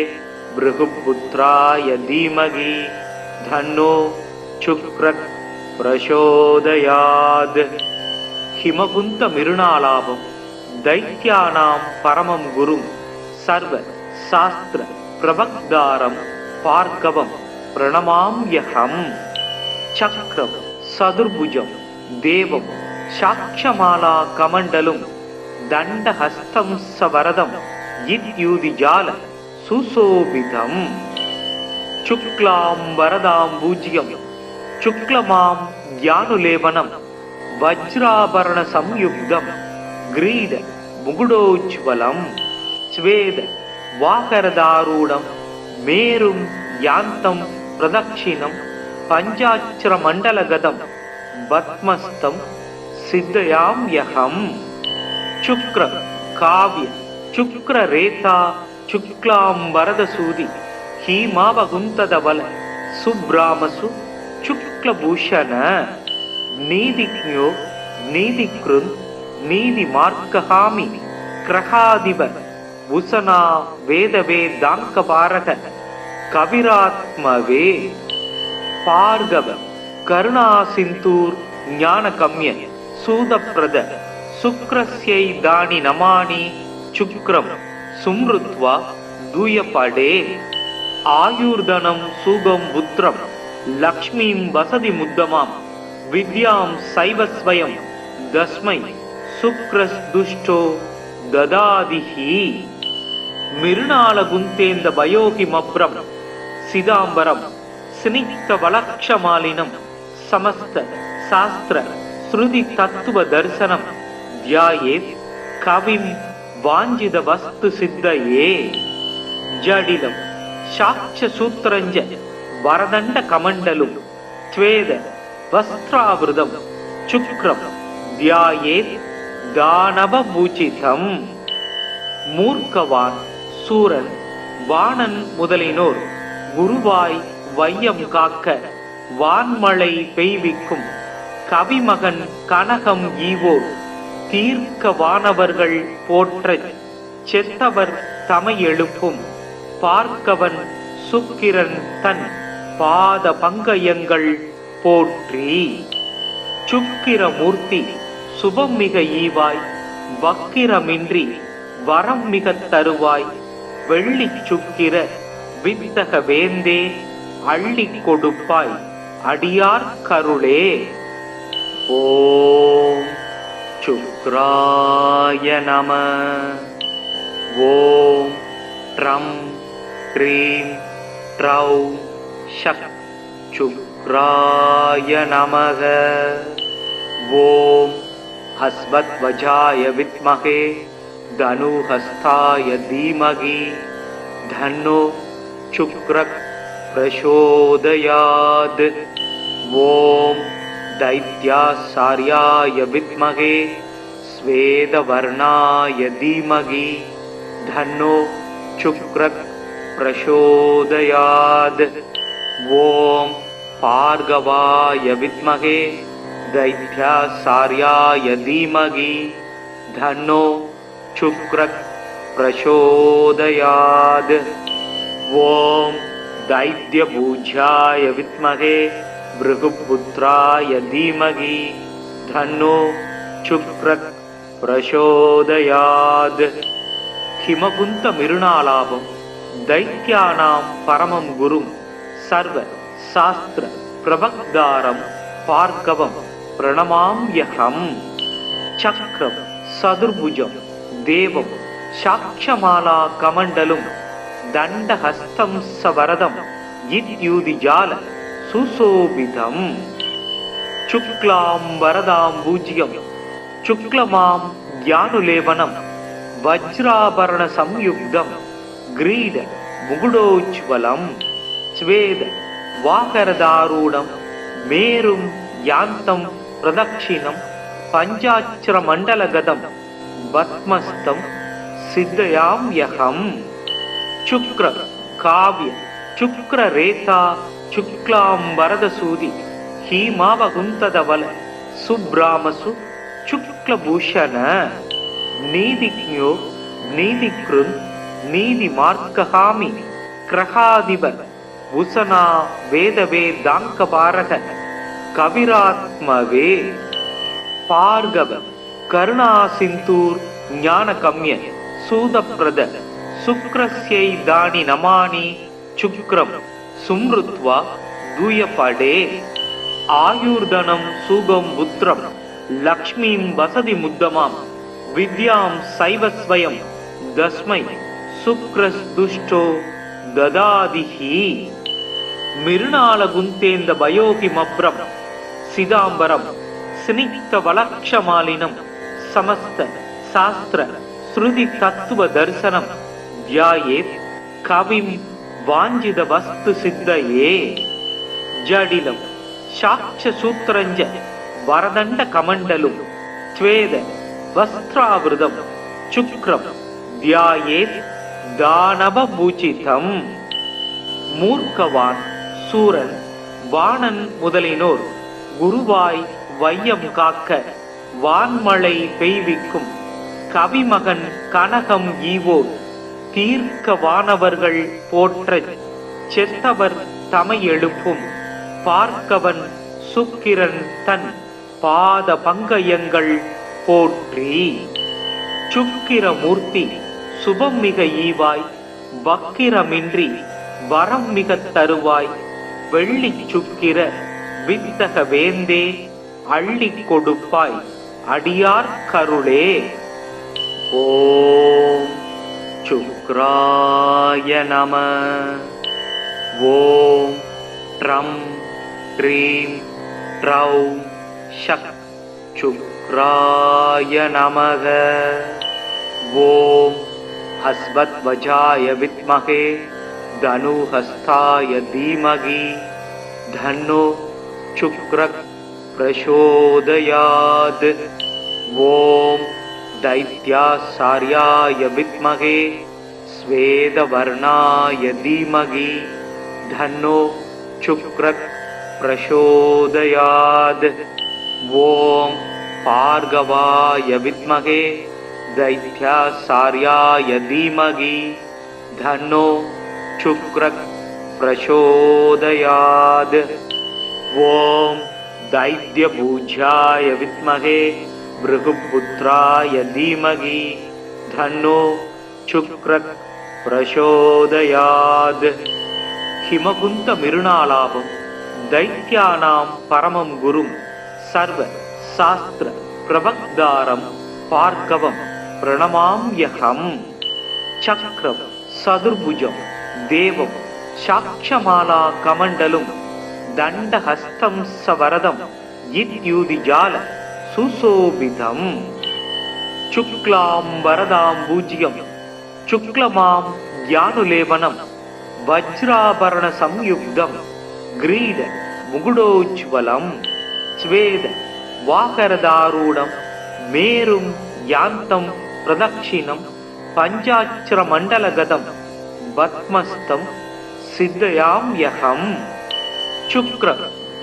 भृगुपुत्राय धीमहि तन्नो शुक्रः प्रचोदयात्। हिमकुंत मिरुणालाभं दैत्यानां परमं गुरुं सर्व शास्त्र प्रवक्तारं भार्गवं प्रणमाम्यहम्। चक्रं चतुर्भुजं देवं साक्षमाला कमण्डलुं दण्डहस्तं सवरदं इत्युदिजाल सुशोभितम्। शुक्लां वरदां पूज्यं शुक्लमां ज्ञानुलेपनं वज्राभरण संयुक्तं ग्रीड मुकुटोज्ज्वलं स्वेद वाकरदारूढं मेरुं यान्तं प्रदक्षिणं पञ्चाक्षरमण्डलगतं पद्मस्तं सिद्धयाम्यहम्। शुक्र काव्य शुक्ररेता शुक्लां वरदसूदि हीमावकुन्तदबल सुब्रामसु शुक्लभूषण नीतिज्ञो नीतिकृन् नीतिमार्गहामि ग्रहाधिप भूषणा वेदवेदाङ्कपारक कविरात्मवे भार्गव करुणासिन्धूर् ज्ञानगम्य सूदप्रद शुक्रस्यैदानि नमानि शुक्रं सुमृत्वा दूयपडे आयुर्धनं सुगं पुत्रं लक्ष्मीं वसति मुद्दमां विद्यां सैव स्वयं तस्मै शुक्रस्दुष्टो ददादिहि। मिरुणालगुन्तेन्द भयोहिमभ्रं सिदाम्बरं स्निग्धवलक्षमालिनं समस्त शास्त्र श्रुति तत्व दर्शनं ध्यायेत् कविं वाञ्छित वस्तु सिद्धये। जडिलं साक्ष्यसूत्रञ्च वरदण्ड कमण्डलुं स्वेद वस्त्रावृतं शुक्रं ध्यायेत् दानवपूजितम्। மூர்க்கவான் சூரன் வாணன் முதலினோர் குருவாய் வையம் காக்க வான்மழை பெய்விக்கும் கவிமகன் கனகம் ஈவோர் தீர்க்க வானவர்கள் போற்றச் செத்தவர் தமை எழுப்பும் பார்க்கவன் சுக்கிரன் தன் பாத பங்கயங்கள் போற்றி। சுக்கிரமூர்த்தி சுபம் மிக ஈவாய் வக்கிரமின்றி வரம் மிக தருவாய் வெள்ளி சுக்கிர வித்தக வேந்தே அள்ளி கொடுப்பாய் அடியார் கருளே। ஓம் சுக்ராய நம। ஓம் ட்ரம் க்ரீம் ட்ரௌ ஷக் சுக்ராய நமக। ஓம் ஹஸ்வத்வஜாய வித்மகே धनुहस्ताय धीमहि तन्नो शुक्रः प्रचोदयात्। ॐ दैत्याचार्याय विद्महे श्वेतवर्णाय धीमहि तन्नो शुक्रः प्रचोदयात्। ॐ भार्गवाय विद्महे दैत्याचार्याय धीमहि तन्नो शुक्रः प्रचोदयात्। ॐ दैत्यपूज्याय विद्महे भृगुपुत्राय धीमहि तन्नो शुक्रः प्रचोदयात्। हिमकुंत मिरुणालाभं दैत्यानां परमं गुरुं सर्व शास्त्र प्रवक्तारं भार्गवं प्रणमाम्यहम्। चक्रं चतुर्भुजं देवं साक्षमाला कमण्डलुं दण्डहस्तं सवरदं इत्युदिजाल सुशोभितम्। शुक्लां वरदां पूज्यं शुक्लमां ज्ञानुलेपनं वज्राभरण संयुक्तं ग्रीड मुकुटोज्ज्वलं स्वेद वाकरदारूढं मेरुं यान्तं प्रदक्षिणं पञ्चाक्षरमण्डलगतं பத்மஸ்தம் சித்தயாம்யகம். சுக்ர காவ்ய சுக்ர ரேதா சுக்லாம்பரதசூதி ஹீமாவகுந்ததவல சுப்ராமசு சுக்லபூஷண. நீதிஜ்ஞோ நீதிக்ருன் நீதி மார்க்ககாமி கிரகாதிப உசனா வேதவே தாங்கபாரக கவிராத்மவே. பார்கவ கருணா சிந்தூர் ஞான கம்ய சூதப்ரத சுக்ரஸ்யை தானி நமானி சுக்ரம் சும்ருத்வா தூயபடே. ஆயுர்தனம் சூகம் புத்திரம் லக்ஷ்மீம் வசதி முத்தமாம் வித்யாம் சைவஸ்வயம் தஸ்மை சுக்ரஸ்துஷ்டோ ததாதிஹி. மிருணால குந்தேந்த பயோகி மப்ரம் சிதாம்பரம் ஸ்னிக்த வலக்ஷமாலினம் சமஸ்த சாஸ்திர ஸ்ருதி தத்துவ தரிசனம் தியாயேத் கவிம் வாஞ்சித வஸ்து சித்தயே. ஜடிலம் சாட்ச சூத்திரஞ்ச வரதண்ட கமண்டலும் ஸ்வேத வஸ்திராவிருதம் சுக்ரம் தியாயேத் தானவபூஜிதம். மூர்க்கவான் சூரன் வாணன் முதலினோர் குருவாய் வையம் காக்க வான்மழை பெய்விக்கும் கவிமகன் கனகம் ஈவோர் தீர்க்க வானவர்கள் போற்றச் செத்தவர் தமை எழுப்பும் பார்க்கவன் சுக்கிரன் தன் பாத பங்கயங்கள் போற்றி. சுக்கிரமூர்த்தி சுபம் மிக ஈவாய் வக்கிரமின்றி வரம் மிக தருவாய் வெள்ளி சுக்கிர வித்தக வேந்தே அள்ளி கொடுப்பாய் அடியார் கருளே. ஓம் சுக்ராய நம. ஓம் ட்ரம் ட்ரீம் ட்ரௌம் ஷக் சுக்ராய நமக. ஓம் ஹஸ்வத்வஜாய வித்மகே தனுஹஸ்தாய தீமகி தன்னோ சுக்ரக் பிரசோதயாத். ஓம் दैत्यासार्याय विद्महे स्वेदवर्णाय धीमहि धन्नो शुक्रः प्रचोदयात्. ओम भार्गवाय विद्महे दैत्यासार्याय धीमहि धन्नो शुक्रः प्रचोदयात्. ओम दैत्यपूज्याय विद्महे भृगुपुत्राय धीमहि धन्नो शुक्रः प्रचोदयात्. हिमकुंत मिरुणालाभं दैत्यानां परमं गुरुं सर्व शास्त्र प्रवक्तारं भार्गवं प्रणमाम्यहं. चक्रं सदुर्भुजं देवं साक्षमाला कमण्डलुं दण्डहस्तं सवरदं इत्युदिजाल सुशोभितम्. शुक्लाम्बरदाम्बूज्यं शुक्लमां ज्ञानुलेपनं वज्राभरण संयुक्तं ग्रीड मुकुटोज्ज्वलं स्वेद वाकरदारूढं मेरुं यान्तं प्रदक्षिणं पञ्चाक्षरमण्डलगतं पद्मस्तं सिद्धयाम्यहं. शुक्र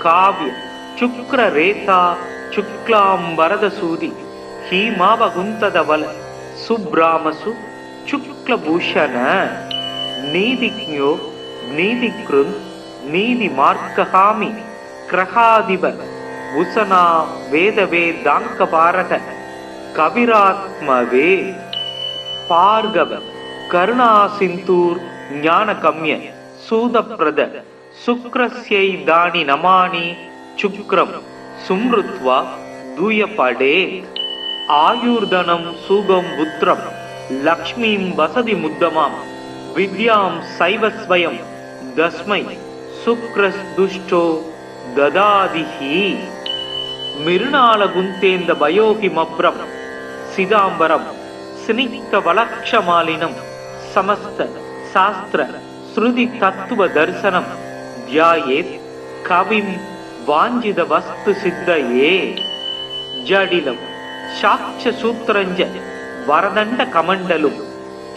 काव्य शुक्र रेता शुक्लांबरदसूदि हीमावकुंतदवल सुब्रामसु शुक्लभूषण. नीतिज्ञो नीतिकृन् नीति मार्कहामि ग्रहाधिप उसना वेदवेदांकपारक कविरात्मवे. पार्गव करुणा सिंतूर ज्ञानकम्य सूदप्रद शुक्रस्यै दानि नमानि शुक्रं सुमृत्वा दूयपडे. आयुर्धनं सुगं पुत्रं लक्ष्मीं वसति मुद्दमां विद्यां सैवस्वयं दस्मै शुक्रस्दुष्टो ददादिहि. मिरुणालगुन्तेन्द भयोहिमभ्रं सिदाम्बरं स्निग्धवलक्षमालिनं समस्त शास्त्र श्रुति तत्व दर्शनं ध्यायेत् कविं वाञ्छित वस्तु सिद्धये. जडिलं साक्ष्य सूत्रञ्च வரதண்ட கமண்டலும்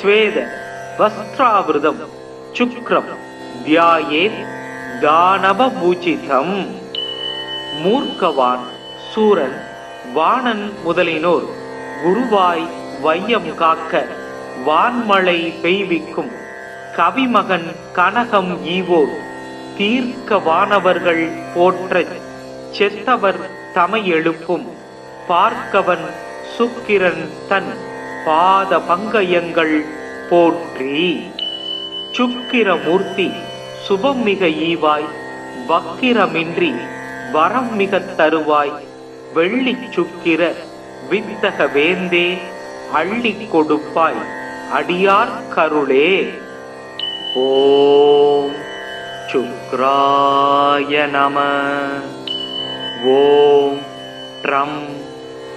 ஸ்வேத வஸ்திராவிருதம் சுக்ரம் தியாயேத் தானவபூஜிதம். மூர்க்கவான் சூரன் வாணன் முதலினோர் குருவாய் வையம் காக்க வான்மழை பெய்விக்கும் கவிமகன் கனகம் ஈவோர் தீர்க்க வானவர்கள் போற்றச் செத்தவர் தமை எழுப்பும் பார்க்கவன் சுக்கிரன் தன் பாத பங்கயங்கள் போற்றி. சுக்கிரமூர்த்தி சுபம் மிக ஈவாய் வக்கிரமின்றி வரம் மிக தருவாய் வெள்ளி சுக்கிர வித்தக வேந்தே அள்ளி கொடுப்பாய் அடியார் கருளே. ஓம் சுக்ராய நம. ஓம் ட்ரம்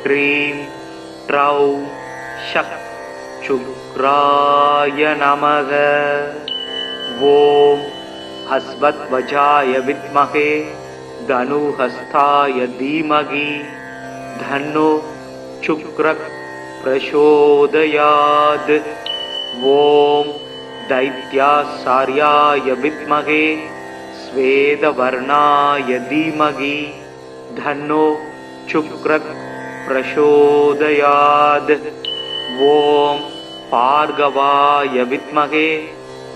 ட்ரீம் ட்ரௌ ஷக் சுக்ராய நமக. ஓம் அஸ்வத்வஜாய வித்மகே தனுஹஸ்தாய தீமகி தன்னோ சுக்ரக் பிரசோதயாத். ஓம் दैत्यासार्याय विद्महे स्वेदवर्णाय धीमहि धन्नो शुक्रः प्रचोदयात्. ओम भार्गवाय विद्महे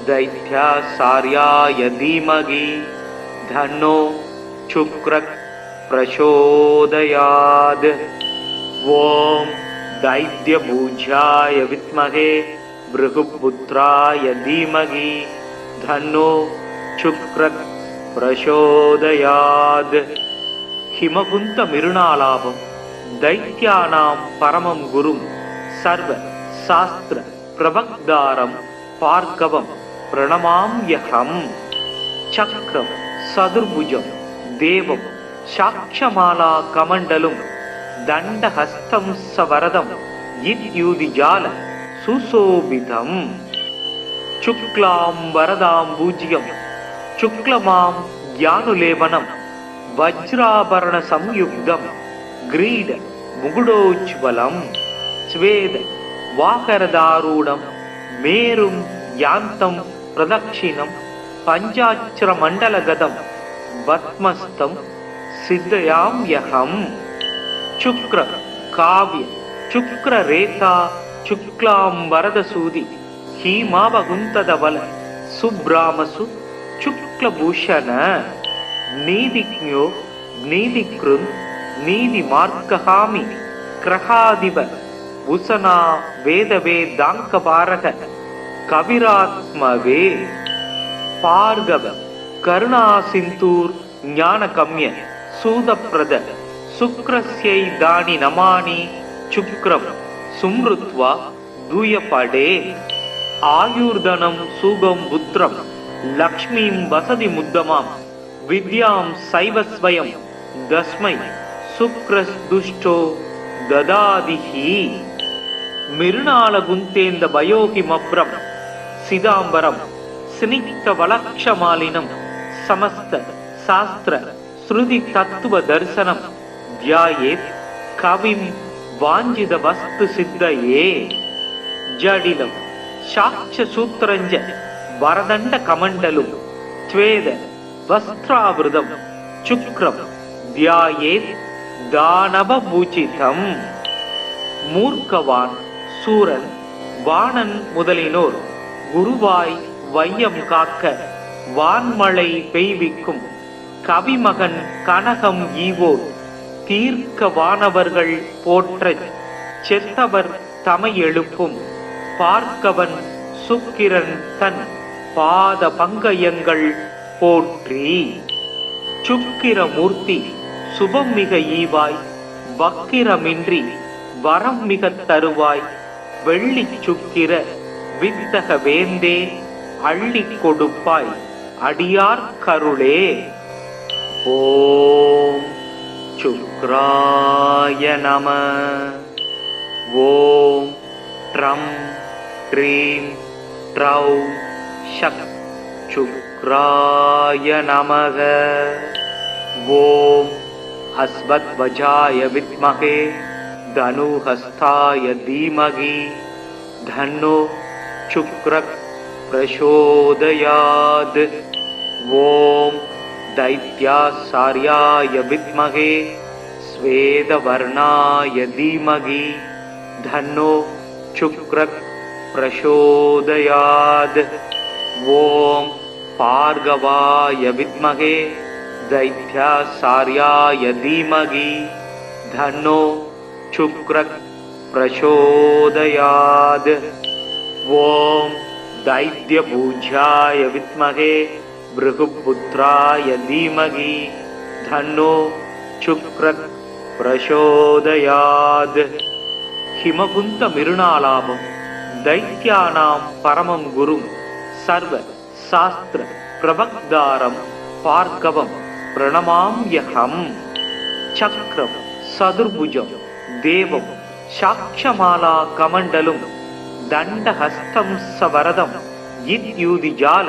दैत्यासार्याय धीमहि धन्नो शुक्रः प्रचोदयात्. ओम दैत्यभुजाय विद्महे भृगुपुत्राय धीमहि धन्नो शुक्रः प्रचोदयात्. हिमकुंत मिरुणालाभम दैत्यानां परमं गुरुं सर्व शास्त्र प्रवक्तारं भार्गवं प्रणमाम्यहम्. चक्रं सदुर्भुजं देवं साक्षमाला कमण्डलं दण्डहस्तं सवरदं इत्युदिजाल सुशोभितम्. शुक्लां वरदां पूज्यं शुक्लमां ज्ञानुलेपनं वज्राभरण संयुक्तं ग्रीड मुकुटोज्ज्वलं स्वेद वाकरदारूढं मेरुं यान्तं प्रदक्षिणं पञ्चाक्षरमण्डलगतं पद्मस्तं सिद्धयाम्यहम्. शुक्र काव्य शुक्ररेता शुक्लां वरदसूदि हीमावकुन्तदवल सुब्रामसु शुक्लभूषण नीतिज्ञो नीतिकृन् नीतिमार्गहामि क्रहादिव भूषणा वेदवेदाङ्कपारक कविरात्मवे. भार्गव करुणासिन्धूर् ज्ञानगम्य सूदप्रद शुक्रस्यै दानि नमानि शुक्रं सुमृत्वा दूयपडे. आयुर्धनं सुगं पुत्रं लक्ष्मीं वसति मुद्दमां विद्यां सैव स्वयं तस्मै शुक्रस्दुष्टो ददादिहि. मिरुणालगुन्तेन्द भयोहिमभ्रं सिदाम्बरं स्निग्धवलक्षमालिनं समस्त शास्त्र श्रुति तत्व दर्शनं ध्यायेत् कविं वाञ्छित वस्तु सिद्धये. जडिलं साक्ष सूत्रञ्च वरदण्ड कमण्डलं स्वेद वस्त्रावृतं शुक्रं ध्यायेत् दानवपूजितं. மூர்க்கவான் சூரன் வாணன் முதலினோர் குருவாய் வையம் காக்க வான்மழை பெய்விக்கும் கவிமகன் கனகம் ஈவோர் தீர்க்க வானவர்கள் போற்றச் செத்தவர் தமை எழுப்பும் பார்க்கவன் சுக்கிரன் தன் பாத பங்கயங்கள் போற்றி. சுக்கிரமூர்த்தி சுபம் மிக ஈவாய் வக்கிரமின்றி வரம் மிக தருவாய் வெள்ளி சுக்கிர வித்தக வேந்தே அள்ளி கொடுப்பாய் அடியார் கருளே. ஓம் சுக்ராய நம. ஓம் ட்ரம் ட்ரீம் ட்ரௌ ஷக் சுக்ராய நமக. ஓம் அஸ்வத்வஜாய வித்மகே धनुहस्ताय धीमहि धन्नो शुक्रः प्रचोदयात्। ॐ दैत्याचार्याय विद्महे श्वेतवर्णाय धीमहि धन्नो शुक्रः प्रचोदयात्। ॐ भार्गवाय विद्महे दैत्याचार्याय धीमहि धन्नो शुक्रः प्रचोदयात्। ॐ दैत्यपूज्याय विद्महे भृगुपुत्राय धीमहि धन्नो शुक्रः प्रचोदयात्। हिमकुन्त मिरुणालाभं दैत्यानां परमं गुरुं सर्व शास्त्र प्रवक्तारं भार्गवं प्रणमाम्यहम्। चक्रं चतुर्भुजं देवं साक्षमाला कमण्डलुं दण्डहस्तं सवरदं इत्युदिजाल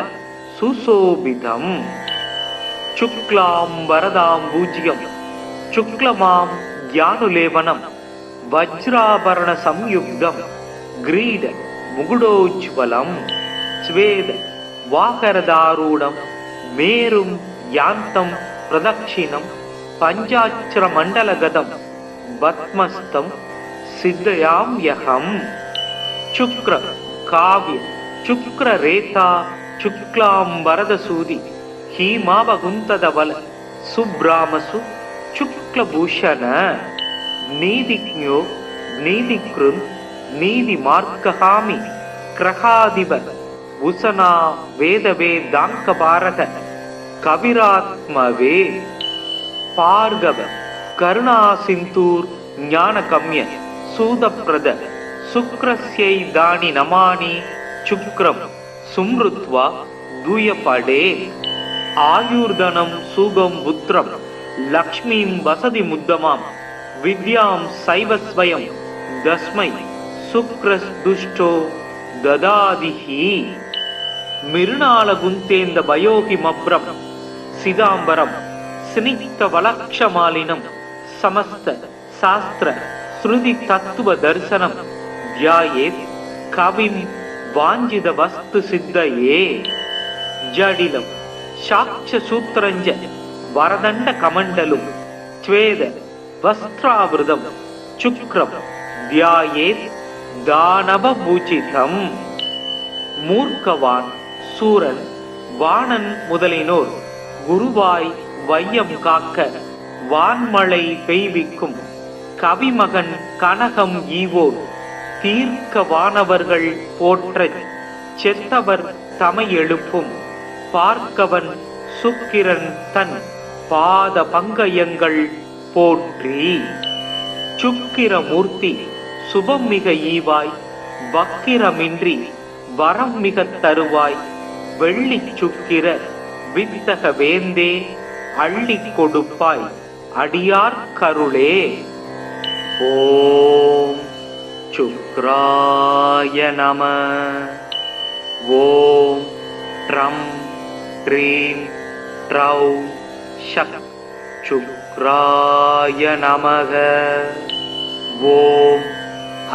सुशोभितम्। शुक्लां वरदां पूज्यं शुक्लमां ज्ञानुलेपनं वज्राभरणसंयुक्तं ग्रीड मुकुटोज्ज्वलं स्वेद वाकरदारूढं मेरुं यान्तं प्रदक्षिणं पञ्चाक्षरमण्डलगतं पद्मस्तं सिद्धयाम्यहम्। शुक्र काव्य शुक्ररेता शुक्लां वरदसूदि हीमावकुन्तदवल सुब्रामसु शुक्लभूषण नीतिज्ञो नीतिकृन् नीतिमार्गहामि क्रहाधिप उशना वेदवेदाङ्कभारत कविरात्मवे भार्गव करुणासिन्धूर् ज्ञानगम्य सूदप्रद शुक्रस्यैदानि नमानि शुक्रं सुमृत्वा दूयपडे। आयुर्धनं सुगं पुत्रं लक्ष्मीं वसति मुद्दमां विद्यां सैव स्वयं तस्मै शुक्रस्दुष्टो ददादिहि। मिरुणालगुन्तेन्द भयोहिमभ्रं सिदाम्बरं स्निग्धवलक्षमालिनं समस्त शास्त्र श्रुति तत्व दर्शनं ध्यायेत् कविं वाञ्छित वस्तु सिद्धये। जडिलं साक्ष्यसूत्रञ्च वरदण्ड कमण्डलुं स्वेद वस्त्रावृतं शुक्रं ध्यायेत् दानवपूजितम्। மூர்க்கவான் சூரன் வாணன் முதலினோர் குருவாய் வையம் காக்க வான்மழை பெய்விக்கும் கவிமகன் கனகம் ஈவோர் தீர்க்க வானவர்கள் போற்றச் செத்தவர் தமை எழுப்பும் பார்க்கவன் சுக்கிரன் தன் பாத பங்கயங்கள் போற்றி. சுக்கிரமூர்த்தி சுபம் மிக ஈவாய் வக்கிரமின்றி வரம் மிக தருவாய் வெள்ளி சுக்கிர வித்தக வேந்தே அள்ளி கொடுப்பாய் அடியார் கருளே. ஓம் சுக்ராய நம. ஓம் ட்ரம் ட்ரீம் ட்ரௌ ஷக் சுக்ராய நமக. ஓம்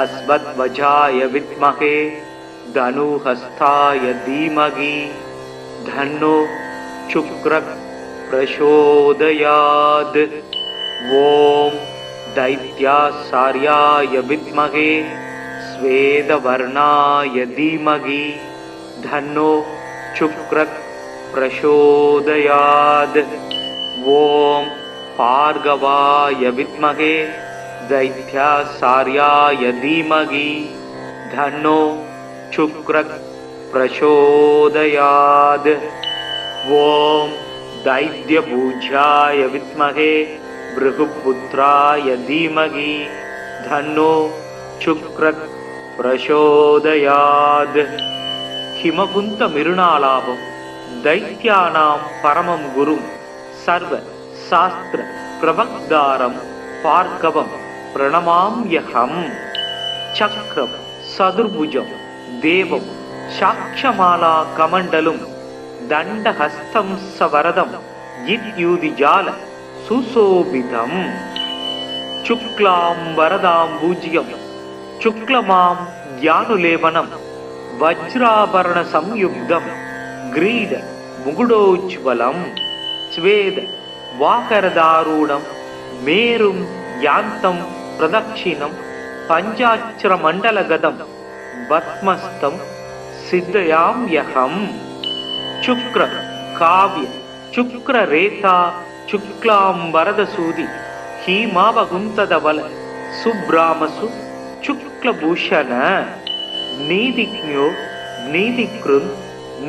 அஸ்வத்வஜாய வித்மகே धनुहस्ताय धीमहि धन्नो शुक्रः प्रचोदयात्। ॐ दैत्याचार्याय विद्महे श्वेतवर्णाय धीमहि धन्नो शुक्रः प्रचोदयात्। ॐ भार्गवाय विद्महे दैत्याचार्याय धीमहि धन्नो शुक्रः प्रचोदयात्। ॐ दैत्यपूज्याय विद्महे भृगुपुत्राय धीमहि धन्नो शुक्रः प्रचोदयात्। हिमकुन्त मिरुणालाभं दैत्यानां परमं गुरुं सर्व शास्त्र प्रवक्तारं भार्गवं प्रणमाम्यहम्। चक्रं चतुर्भुजं देवं साक्षमाला कमण्डलुं दण्डहस्तं सवरदं इत्युदिजाल सुशोभितम्। சுக்லாம் வரதாம் பூஜ்யம் சுக்லமாம் ஞானுலேவனம் வஜ்ராபரண சம்யுக்தம் கிரீட முகுடோஜ்வலம் ஸ்வேத வாகரதாரூடம் மேரும் யாந்தம் பிரதக்ஷிணம் பஞ்சாட்சர மண்டலகதம் பத்மஸ்தம் சித்தயாம் யகம் சுக்ர காவ்ய சுக்ர ரேதா சுக்லாம் வரதசூதி ஹீமாவகுந்ததவல சுப்ராமசு சுக்லபூஷண நீதிக்ஞோ நீதிக்ருந்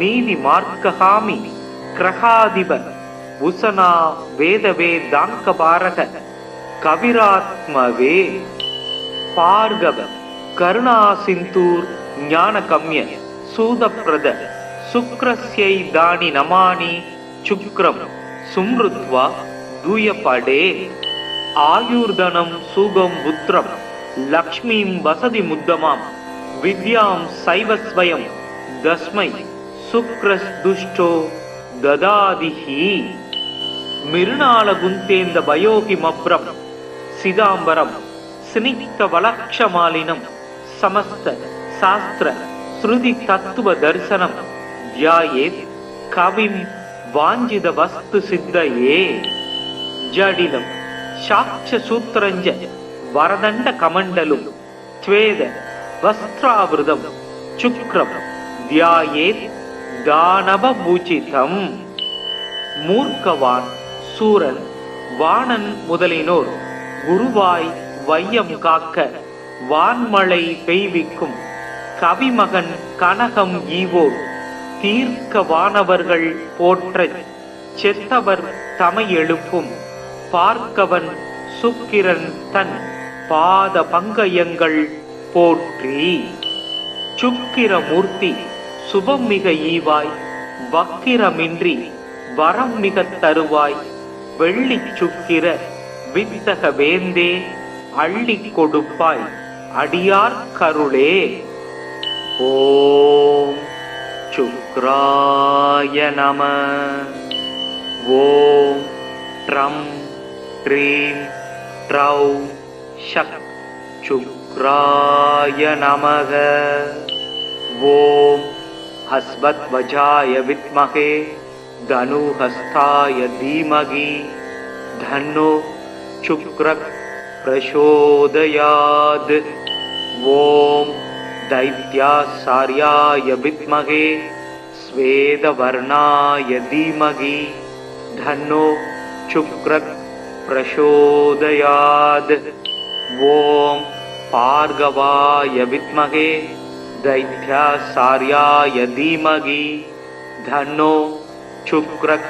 நீதி மார்க்கஹாமி கிரகாதிப உசனா வேதவே தாங்கபாரக கவிராத்மவே பார்கவ கருணா சிந்தூர் ஞானகம்ய சூதப்ரத சுக்ரஸ்யை தானி நமானி சுக்ரம் சும்ருத்வா தூயபடே ஆயுர்தனம் சூகம் புத்திரம் லக்ஷ்மீம் வசதி முத்தமாம் வித்யாம் சைவஸ்வயம் தஸ்மை சுக்ரஸ் துஷ்டோ ததாதிஹி மிருணால குந்தேந்த பயோகி மப்ரம் சிதாம்பரம் ஸ்னிக்த வலக்ஷமாலினம் சமஸ்த சாஸ்திர ஸ்ருதி தத்துவ தரிசனம் தியாயேத் கவிம் வாஞ்சித வஸ்து சித்தயே ஜடிலம் சாட்ச சூத்திரஞ்ச வரதண்ட கமண்டலும் த்வேத வஸ்திராவிருதம் சுக்ரம் தியாயேத் தானவபூஜிதம் மூர்க்கவான் சூரன் வாணன் முதலினோர் குருவாய் வையம் காக்க வான்மழை பெய்விக்கும் கவிமகன் கனகம் ஈவோர் தீர்க்க வானவர்கள் போற்றச் செத்தவர் தமை எழுப்பும் பார்க்கவன் சுக்கிரன் தன் பாத பங்கயங்கள் போற்றி சுக்கிரமூர்த்தி சுபம் மிக ஈவாய் வக்கிரமின்றி வரம் மிக தருவாய் வெள்ளி சுக்கிர வித்தக வேந்தே அள்ளி கொடுப்பாய் அடியார் கருளே. ஓம் சுக்ராய நம. ஓம் ட்ரம் ட்ரீம் ட்ரௌ ஷக் சுக்ராய நமக. ஓம் ஹஸ்வத்வஜாய வித்மகே தனுஹஸ்தாய தீமகி தன்னோ சுக்ரக் பிரசோதயாத். ஓம் दैत्यासार्याय विद्महे स्वेदवर्णाय धीमहि धन्नो शुक्रः प्रचोदयात्. ओम भार्गवाय विद्महे दैत्यासार्याय धीमहि धन्नो शुक्रः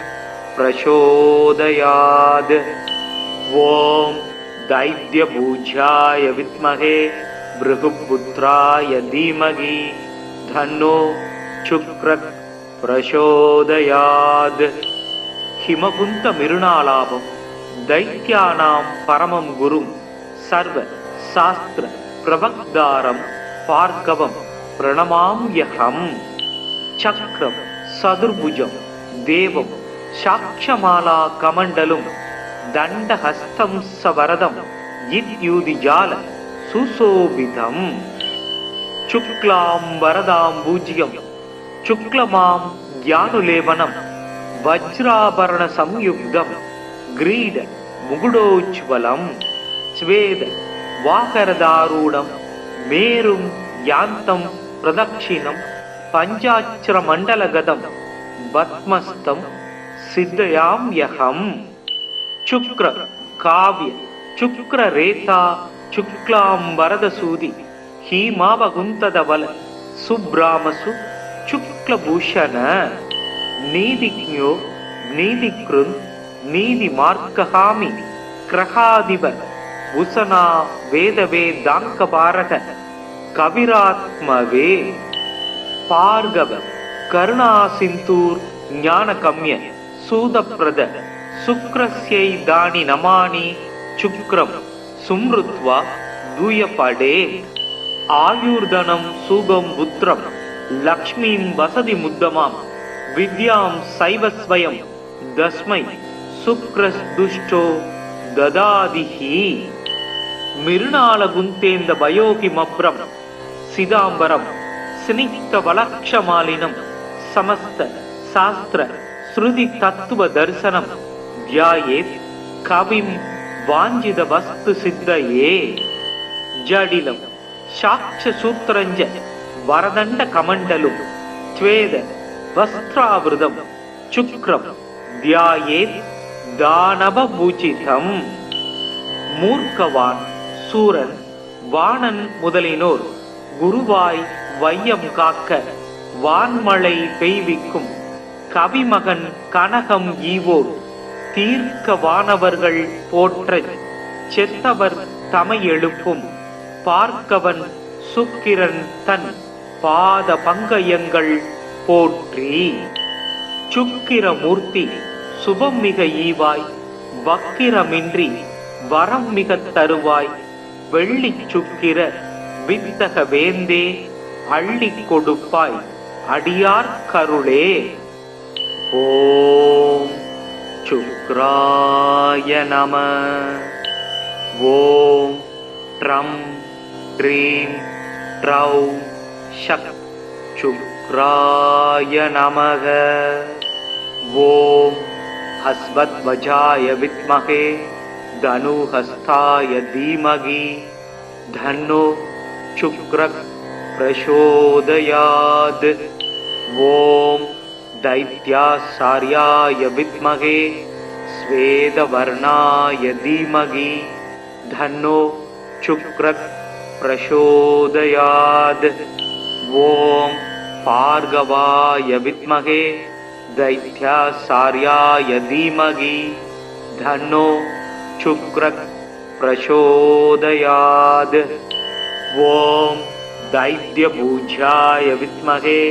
प्रचोदयात्. ओम दैत्यभुजाय विद्महे भृगुपुत्राय धीमहि धन्नो शुक्रः प्रचोदयात्. हिमकुंत मिरुणालाभं दैत्यानां परमं गुरुं सर्व शास्त्र प्रवक्तारं भार्गवं प्रणमाम्यहम्. चक्रं सदुर्भुजं देवं साक्षमाला कमण्डलुं दण्डहस्तं सवरदं इत्युदिजाल सुशोभितम्. शुक्लां वरदां पूज्यं शुक्लमां ज्ञानुलेवनं वज्राभरण संयुक्तं ग्रीड मुकुटोज्ज्वलं स्वेद वाकरदारूढं मेरुं यान्तं प्रदक्षिणं पञ्चाक्षरमण्डलगतं पद्मस्तं सिद्धयाम्यहम्. शुक्र काव्य शुक्र रेता शुक्लां वरदसूदि हीमावकुन्तदवल सुब्रामसु शुक्लभूषण नीतिज्ञो नीतिकृन् नीतिमार्कहामि क्रहादिव उसना वेदवेदाङ्कपारक कविरात्मवे पार्गव करुणासिन्धूर् ज्ञानकम्य सूदप्रद शुक्रस्यै दानि नमानि शुक्रं सुमृत्वा दूयपडे आयुर्धनं सुगं पुत्रं लक्ष्मीं वसति मुद्दमां विद्यां सैवस्वयं दस्मै शुक्रस्दुष्टो ददादिहि. மிருணால குந்தேந்த பயோகி மப்ரம் சிதாம்பரம் சினிக்த வலக்ஷமாலினம் சமஸ்த சாஸ்திர ஸ்ருதி தத்துவ தரிசனம் தியாயேத் கவிம் வாஞ்சித வஸ்து சித்தையே. ஜடிலம் சாட்ச சூத்திரஞ்ச வரதண்ட கமண்டலும் ஸ்வேத வஸ்திராவிருதம் சுக்ரம் தியாயேத் தானவ பூஜிதம். மூர்க்கவான் சூரன் வாணன் முதலினோர் குருவாய் வையம் காக்க வான்மழை பெய்விக்கும் கவிமகன் கனகம் ஈவோர் தீர்க்க வானவர்கள் போற்ற செத்தவர் தமை எழுப்பும் பார்க்கவன் சுக்கிரன் தன் பாத பங்கயங்கள் போற்றி. சுக்கிரமூர்த்தி சுபம் மிக ஈவாய் வக்கிரமின்றி வரம் மிக தருவாய் வெள்ளி சுக்கிர வித்தக வேந்தே அள்ளி கொடுப்பாய் அடியார் கருளே. ஓம் சுக்ராய நம. ஓம் ட்ரம் ட்ரீம் ட்ரௌம் ஷக் சுக்ராய நமக. ஓம் ஹஸ்வத்வஜாய வித்மஹே தனுஹஸ்தாய தீமகி தன்னோ சுக்ரக் பிரசோதயாத். ஓம் दैत्यासार्याय विद्महे स्वेदवर्णाय धीमहि धन्नो शुक्रः प्रचोदयात्. ओम भार्गवाय विद्महे दैत्यासार्याय धीमहि धन्नो शुक्रः प्रचोदयात्. ओम दैत्यपूज्याय विद्महे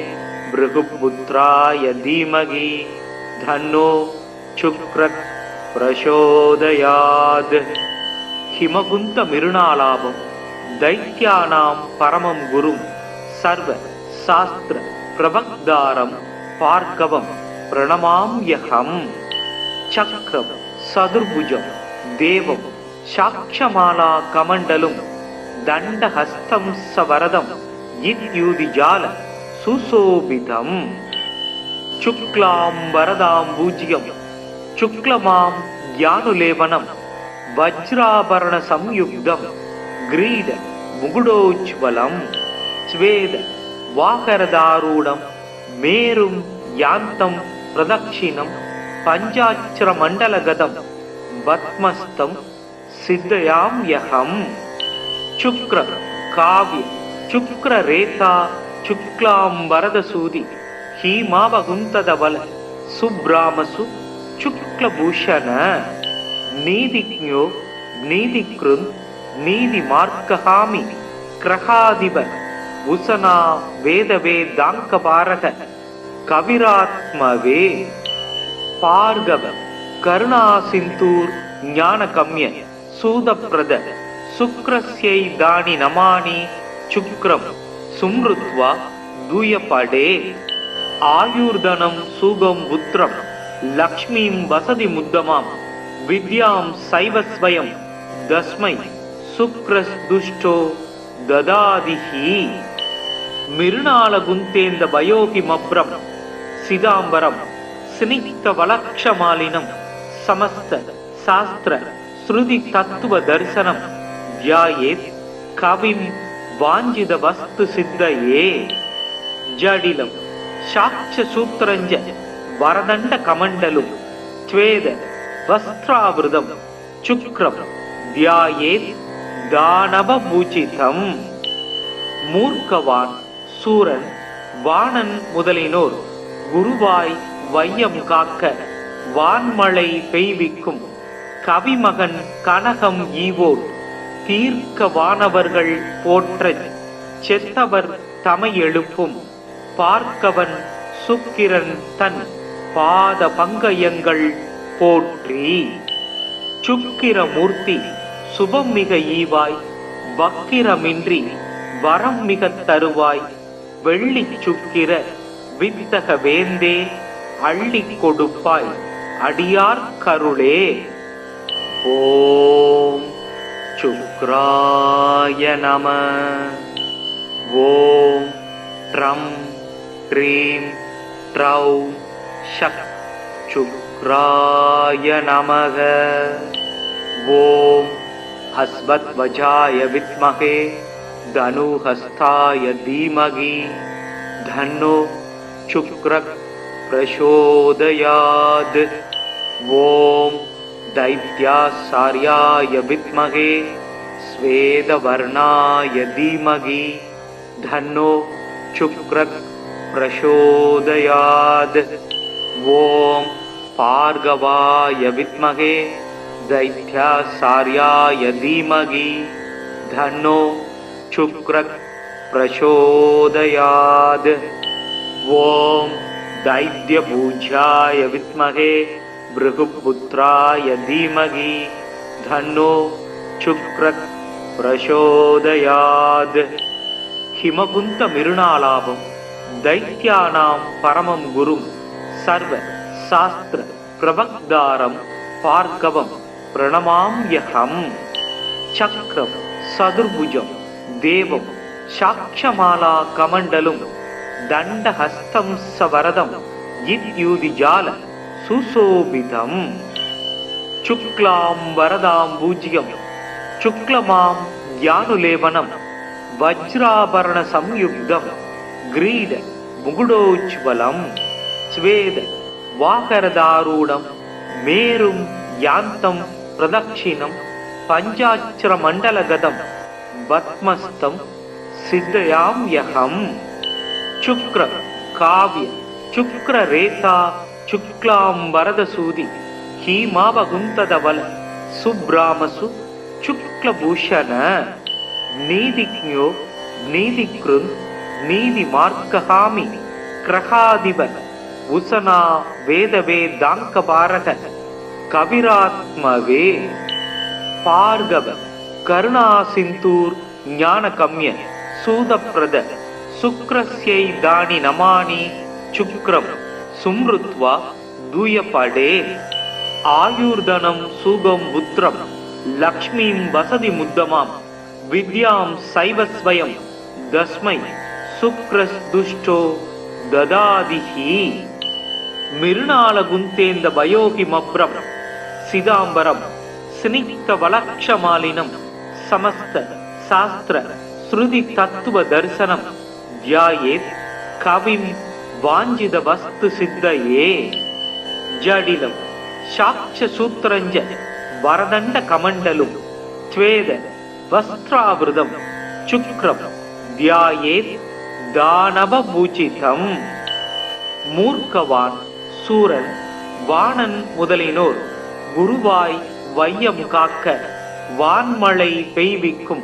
भृगुपुत्राय धीमहि धन्नो शुक्रः प्रचोदयात्. हिमकुंत मिरुणालाभं दैत्यानां परमं गुरुं सर्व शास्त्र प्रवक्तारं भार्गवं प्रणमाम्यहम्. चक्रं सदुर्भुजं देवं साक्षमाला कमण्डलुं दण्डहस्तं सवरदं इत्युदिजाल सुशोभितम्. शुक्लां वरदां पूज्यं शुक्लमां ज्ञानुलेपनं वज्राभरण संयुक्तं ग्रीड मुकुटोज्ज्वलं स्वेद वाकरदारूढं मेरुं यान्तं प्रदक्षिणं पञ्चाक्षरमण्डलगतं पद्मस्तं सिद्धयाम्यहम्. शुक्र काव्य शुक्ररेता शुक्लां वरदसूदि हीमावकुन्तदबल सुब्रामसु शुक्लभूषण नीतिज्ञो नीतिकृन् नीतिमार्गहामि क्रहाधिप उसना वेदवेदाङ्कपारक कविरात्मवे. भार्गव करुणासिन्धूर् ज्ञानकम्य सूदप्रद शुक्रस्यै दानि नमानि शुक्रं सुमृत्वा दूयपडे. आयुर्धनं सुगं पुत्रं लक्ष्मीं वसति मुद्दमां विद्यां सैव स्वयं तस्मै शुक्रस्दुष्टो ददादिहि. मिरुणालगुन्तेन्द भयोगिमभ्रं सिदाम्बरं स्निग्धवलक्षमालिनं समस्त शास्त्र श्रुति तत्व दर्शनं ध्यायेत् कविं वाञ्छित वस्तु सिद्धये. जडिलं साक्ष सूत्रञ्च वरदण्ड कमण्डलुं स्वेद वस्त्रावृतं शुक्रं ध्यायेत् दानव பூஜிதம். மூர்க்கவான் சூரன் வாணன் முதலினோர் குருவாய் வையம் காக்க வான்மழை பெய்விக்கும் கவிமகன் கனகம் ஈவோர் தீர்க்க வானவர்கள் போற்ற செத்தவர் தமை எழுப்பும் பார்க்கவன் சுக்கிரன் தன் பாத பங்கயங்கள் போற்றி. சுக்கிரமூர்த்தி சுபம் மிக ஈவாய் வக்கிரமின்றி வரம் மிக தருவாய் வெள்ளி சுக்கிர வித்தக வேந்தே அள்ளி கொடுப்பாய் அடியார் கருளே. ஓம் சுக்ராய நம. ஓம் ட்ரம் க்ரீம் ட்ரௌம் ஷக் சுக்ராய நமக. ஓம் ஹஸ்வத்வஜாய வித்மகே தனுஹஸ்தாய தீமகி தன்னோ சுக்ரக் பிரசோதயாத். ஓம் दैत्यासार्याय विद्महे स्वेदवर्णाय धीमहि धन्नो शुक्रः प्रचोदयात्. ओम भार्गवाय विद्महे दैत्यासार्याय धीमहि धन्नो शुक्रः प्रचोदयात्. ओम दैत्यपूज्याय विद्महे भृगुपुत्राय धीमहि धन्नो शुक्रः प्रचोदयात्. हिमकुंत मिरुणालाभं दैत्यानां परमं गुरुं सर्व शास्त्र प्रवक्तारं भार्गवं प्रणमाम्यहं. चक्रं सदुर्भुजं देवं साक्षमाला कमण्डलुं दण्डहस्तं सवरदं इत्युदिजाल सुशोभितं. शुक्लां वरदां पूज्यं शुक्लमां ज्ञानुलेपनं वज्राभरण संयुक्तं ग्रीड मुकुटोज्ज्वलं. स्वेद वाकरदारूढं मेरुं यान्तं प्रदक्षिणं पञ्चाक्षरमण्डलगतं पद्मस्तं सिद्धयाम्यहं. शुक्र काव्य शुक्ररेता शुक्लां वरदसूदि हीमावगुंतदवल सुब्रामसु शुक्लभूषण. नीतिज्ञो नीतिकृन् नीतिमार्गहामि ग्रहाधिप उशना वेदवेदाङ्कपारक कविरात्मवे. भार्गव करुणासिन्धूर् ज्ञानकम्य सूदप्रद शुक्रस्यै दानि नमानि. शुक्रं सुमृत्वा दूयपडे. आयुर्धनं सुगं पुत्रं लक्ष्मीं वसति मुद्दमां विद्यां सैव स्वयं तस्मै शुक्रस्दुष्टो ददादिहि. मिरुणालगुन्तेन्द वयोहिमभ्रं सिदाम्बरं स्निग्धवलक्षमालिनं समस्त शास्त्र श्रुति तत्व दर्शनं ध्यायेत् कविं वाञ्छित वस्तु सिद्धये. जडिलं साक्ष्यसूत्रञ्च वरदण्ड कमण्डलुं स्वेद वस्त्रावृतं शुक्रं ध्यायेत् दानवपूजितं. மூர்க்கவான் சூரன் வாணன் முதலினோர் குருவாய் வையம் காக்க வான்மழை பெய்விக்கும்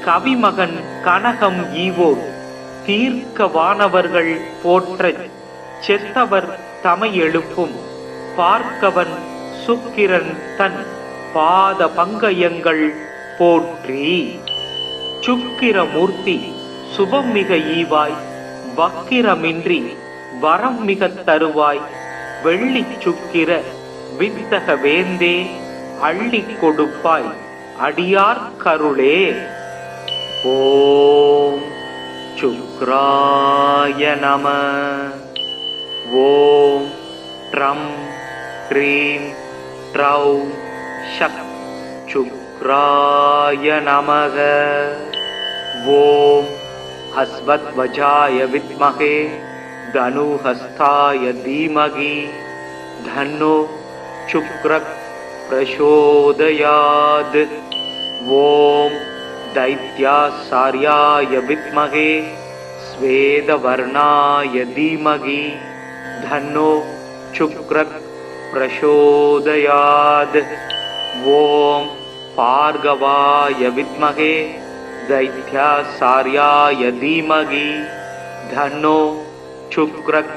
கவிமகன் கனகம் ஈவோர் தீர்க்க வானவர்கள் போற்றச் செத்தவர் தமை எழுப்பும் பார்க்கவன் சுக்கிரன் தன் பாத பங்கயங்கள் போற்றி. சுக்கிரமூர்த்தி சுபம் மிக ஈவாய் வக்கிரமின்றி வரம் மிக தருவாய் வெள்ளி சுக்கிர வித்தக வேந்தே அள்ளி கொடுப்பாய் அடியார் கருளே. ஓம் சுக்ராய நம. ஓம் ட்ரம் க்ரீம் ட்ரௌம் ஷக் சுக்ராய நமக. ஓம் ஹஸ்வத்வஜாய வித்மகே தனுஹஸ்தாய தீமகி தன்னோ சுக்ரः பிரசோதயாத். ஓம் दैत्यासार्याय विद्महे स्वेदवर्णाय धीमहि धन्नो शुक्रः प्रचोदयात्. ओम भार्गवाय विद्महे दैत्यासार्याय धीमहि धन्नो शुक्रः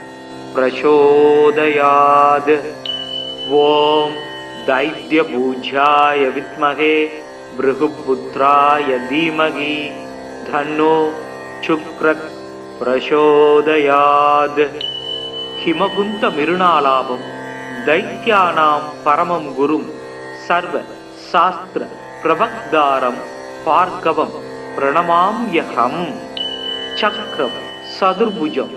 प्रचोदयात्. ओम दैत्यपूज्याय विद्महे भृगुपुत्राय धीमहि धन्नो शुक्रः प्रचोदयात्. हिमकुंत मिरुणालाभं दैत्यानां परमं गुरुं सर्व शास्त्र பிரபக்தாரம் பார்கவம் பிரணமாம்யகம். சக்ரம் சதுர்புஜம்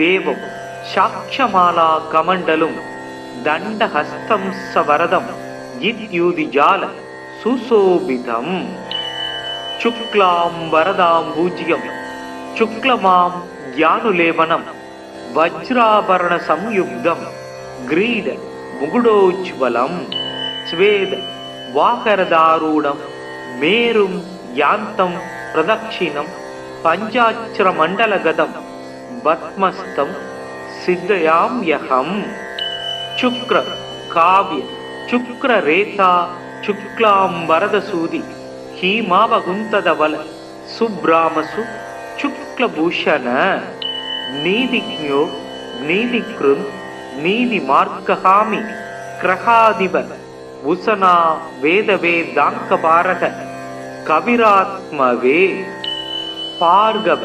தேவம் சாட்சமாலா கமண்டலும் தண்டஹஸ்தம் சவரதம் இத்யூதிஜால சுசோபிதம். சுக்லாம் வரதாம் பூஜ்யம் சுக்லமாம் ஞானுலேபனம் வஜ்ராபரண சம்யுக்தம் கிரீட முகுடோஜ்வலம். ஸ்வேத வாகரதாரூடம் மேரும் யாந்தம் பிரதக்ஷிணம் பஞ்சாட்சர மண்டலகதம் பத்மஸ்தம் சித்தயாம்யகம். சுக்ர காவ்ய சுக்ர ரேதா சுக்லாம் வரதசூதி ஹீமாவகுந்ததவல சுப்ராமசு சுக்லபூஷண. நீதிஜ்ஞோ நீதிக்ருந் நீதி மார்க்ககாமி கிரகாதிப உசனா வேதவேதாங்கபாரக கவிராத்மவே. பார்கவ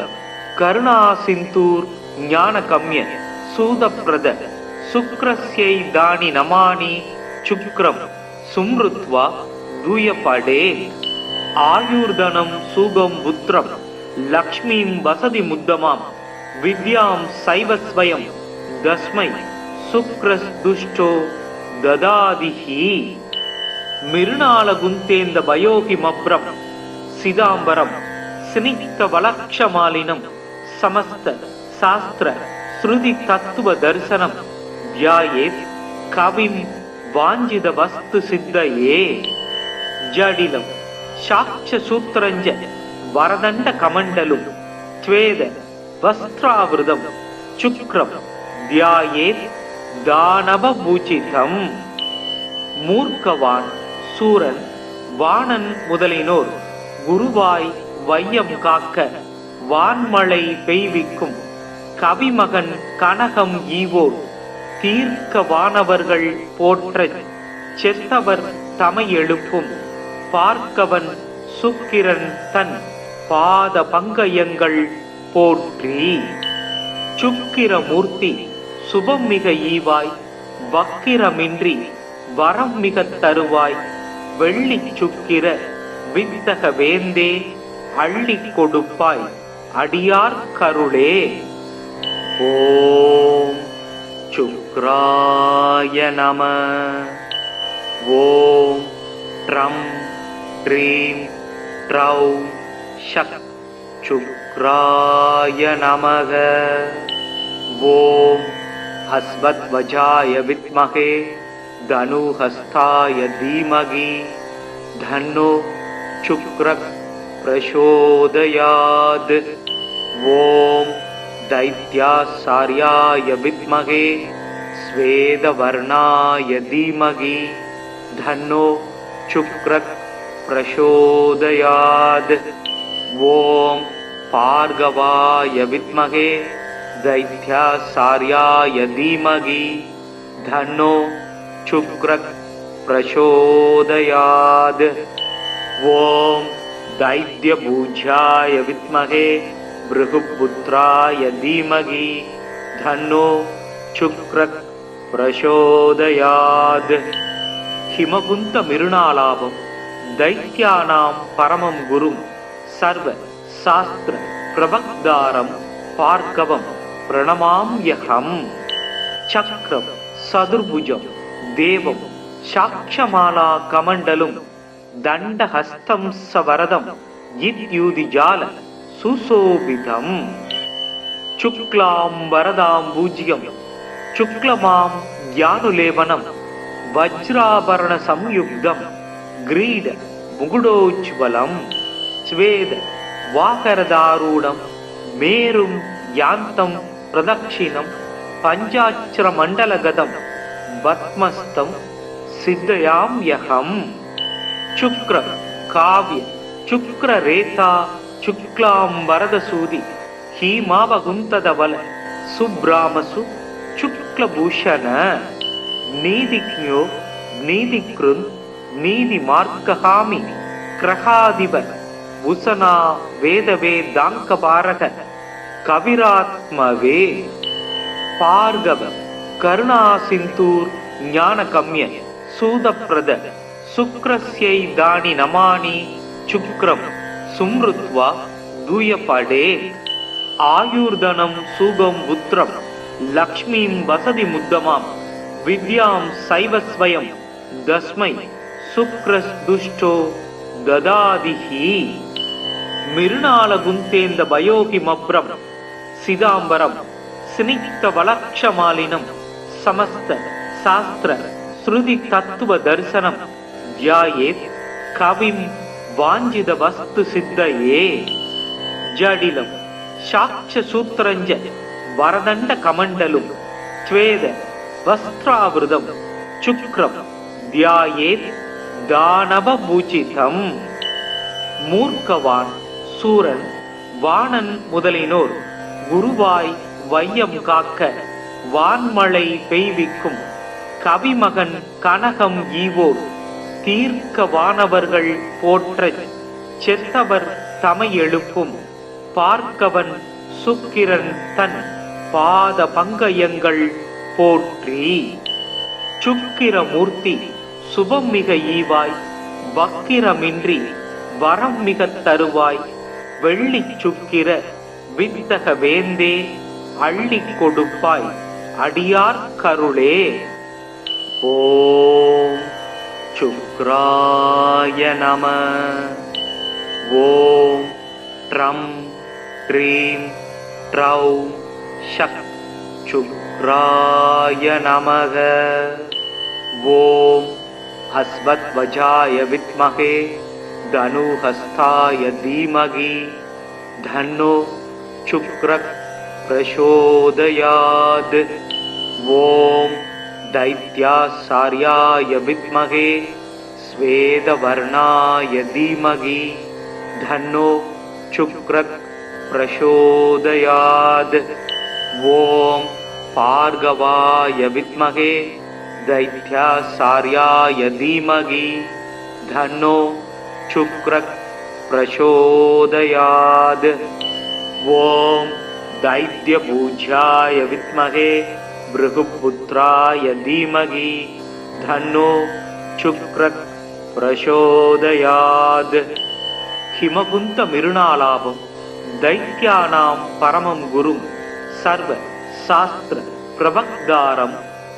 கருணா சிந்தூர் ஞானகம்ய சூதப்ரத சுக்ரஸ்யை தானி நமானி சுக்ரம் சும்ருத்வா தூயபடே. ஆயுர்தனம் சூகம் புத்திரம் லக்ஷ்மீம் வசதி முத்தமாம் வித்யாம் சைவஸ்வயம் தஸ்மை சுக்ரஸ்துஷ்டோ ததாதிஹி. மிருணால குந்தேந்த பயோகிமப்ரம் சிதாம்பரம் ஸ்னிக்த வலக்ஷமாலினம் சமஸ்த சாஸ்திர ஸ்ருதி தத்துவ தரிசனம் தியாயேத் கவிம் வாஞ்சித வஸ்து சித்தயே. ஜடிலம் சாட்ச சூத்திரஞ்ச வரதண்ட கமண்டலும் ஸ்வேத வஸ்திராவிருதம் சுக்ரம் தியாயேத் தானவ பூஜிதம். மூர்க்கவான் சூரன் வாணன் முதலினோர் குருவாய் வையம் காக்க வான்மழை பெய்விக்கும் கவிமகன் கனகம் ஈவோர் தீர்க்க வானவர்கள் போற்ற செத்தவர் தமை எழுப்பும் பார்க்கவன் சுக்கிரன் தன் பாத பங்கயங்கள் போற்றி. சுக்கிரமூர்த்தி சுபம் மிக ஈவாய் வக்கிரமின்றி வரம் மிக தருவாய் வெள்ளி சுக்கிர வித்தக வேந்தே அள்ளி கொடுப்பாய் அடியார் கருளே. ஓம் சுக்ராய நம. ஓம் ட்ரம் ட்ரீம் ட்ரௌம் ஷக் சுக்ராய நமக. ஓம் அஸ்வத்வஜாய வித்மகே தனுஹஸ்தாய தீமகி தன்னோ சுக்ர பிரசோதயாத். ஓம் தைத்யாசார்யாய வித்மகே ஸ்வேதவர்ணாய தீமகி தன்னோ சுக்ர பிரசோதயாத். ஓம் பார்கவாய வித்மகே தைத்யாசார்யாய தீமகி தன்னோ சுக்ர பிரசோதயாத். ஓம் தைத்யபூஜ்யாய வித்மகே பிருகுபுத்ராய தீமகி தன்னோ சுக்ர பிரசோதயாத். ஹிமகுந்த மிருணாலாபம் தைத்யானாம் பரமம் குரும் சர்வ சாஸ்திர பிரபக்தாரம் பார்கவம் பிரணமாம்யகம். சக்ரம் சதுர்புஜம் தேவம் சாட்சமாலா கமண்டலும் தண்டஹஸ்தம் சவரதம் இத்யூதிஜால சுசோபிதம். சுக்லாம் வரதாம் பூஜ்யம் சுக்லமாம் ஞானுலேபனம் வஜ்ராபரண சம்யுக்தம் கிரீட முகுடோஜ்வலம். ஸ்வேத வாகரதாரூடம் மேரும் யாந்தம் பிரதக்ஷிணம் பஞ்சாட்சர மண்டலகதம் பத்மஸ்தம் சித்தயாம்யகம். சுக்ர காவ்ய சுக்ர ரேதா சுக்லாம் வரதசூதி ஹீமாவகுந்ததவல சுப்ராமசு சுக்லபூஷண. நீதிஜ்ஞோ நீதிக்ருந் நீதி மார்க்ககாமி கிரகாதிப உசனா வேதவேதாங்கபாரக கவிராத்மவே. பார்கவ கருணா சிந்தூர் ஞானகம்ய சூதப்ரத சுக்ரஸ்யை தானி நமானி சுக்ரம் சும்ருத்வா தூயபடே ஆயுர்தனம் சூகம் புத்திரம் லக்ஷ்மீம் வசதி முத்தமாம் வித்யாம் சைவஸ்வயம் தஸ்மை சுக்ரஸ் துஷ்டோ ததாதிஹி மிருணால குந்தேந்த பயோகி மப்ரம் சிதாம்பரம் சினிக்த வலக்ஷமாலினம் சமஸ்த சாஸ்திர ஸ்ருதி தத்துவ தரிசனம் தியாயேத் கவிம் வாஞ்சித வஸ்து சித்தையே ஜடிலம் சாட்ச சூத்திரஞ்ச வரதண்ட கமண்டலும் ஸ்வேத வஸ்திராவிருதம் சுக்ரம் தியாயேத் தானவ பூஜிதம் மூர்க்கவான் சூரன் வாணன் முதலினோர் குருவாய் வையம் காக்க வான்மழை பெய்விக்கும் கவிமகன் கனகம் ஈவோர் தீர்க்க வானவர்கள் போற்றச் செத்தவர் தமை எழுப்பும் பார்க்கவன் சுக்கிரன் தன் பாத பங்கயங்கள் போற்றி சுக்கிரமூர்த்தி சுபம் மிக ஈவாய் வக்கிரமின்றி வரம் மிக தருவாய் வெள்ளி சுக்கிர வித்தக வேந்தே அள்ளி கொடுப்பாய் அடியார் கருளே. ஓம் சுக்ராய நம. ஓம் ட்ரம் ட்ரீம் ட்ரௌம் ஷக் சுக்ராய நமக. ஓம் அஸ்வத்வஜாய வித்மகே தனுஹஸ்தாய தீமகி தன்னோ சுக்ரக் பிரசோதயாத். ஓம் दैत्यासार्याय विद्महे स्वेदवर्णाय धीमहि धन्नो शुक्रः प्रचोदयात्. ओम भार्गवाय विद्महे दैत्यासार्याय धीमहि धन्नो शुक्रः प्रचोदयात्. ओम दैत्यपूज्याय विद्महे भृगुपुत्राय धीमहि धन्नो शुक्रः प्रचोदयात्. हिमकुंत मिरुणालाभं दैत्यानां परमं गुरुं सर्व शास्त्र प्रवक्तारं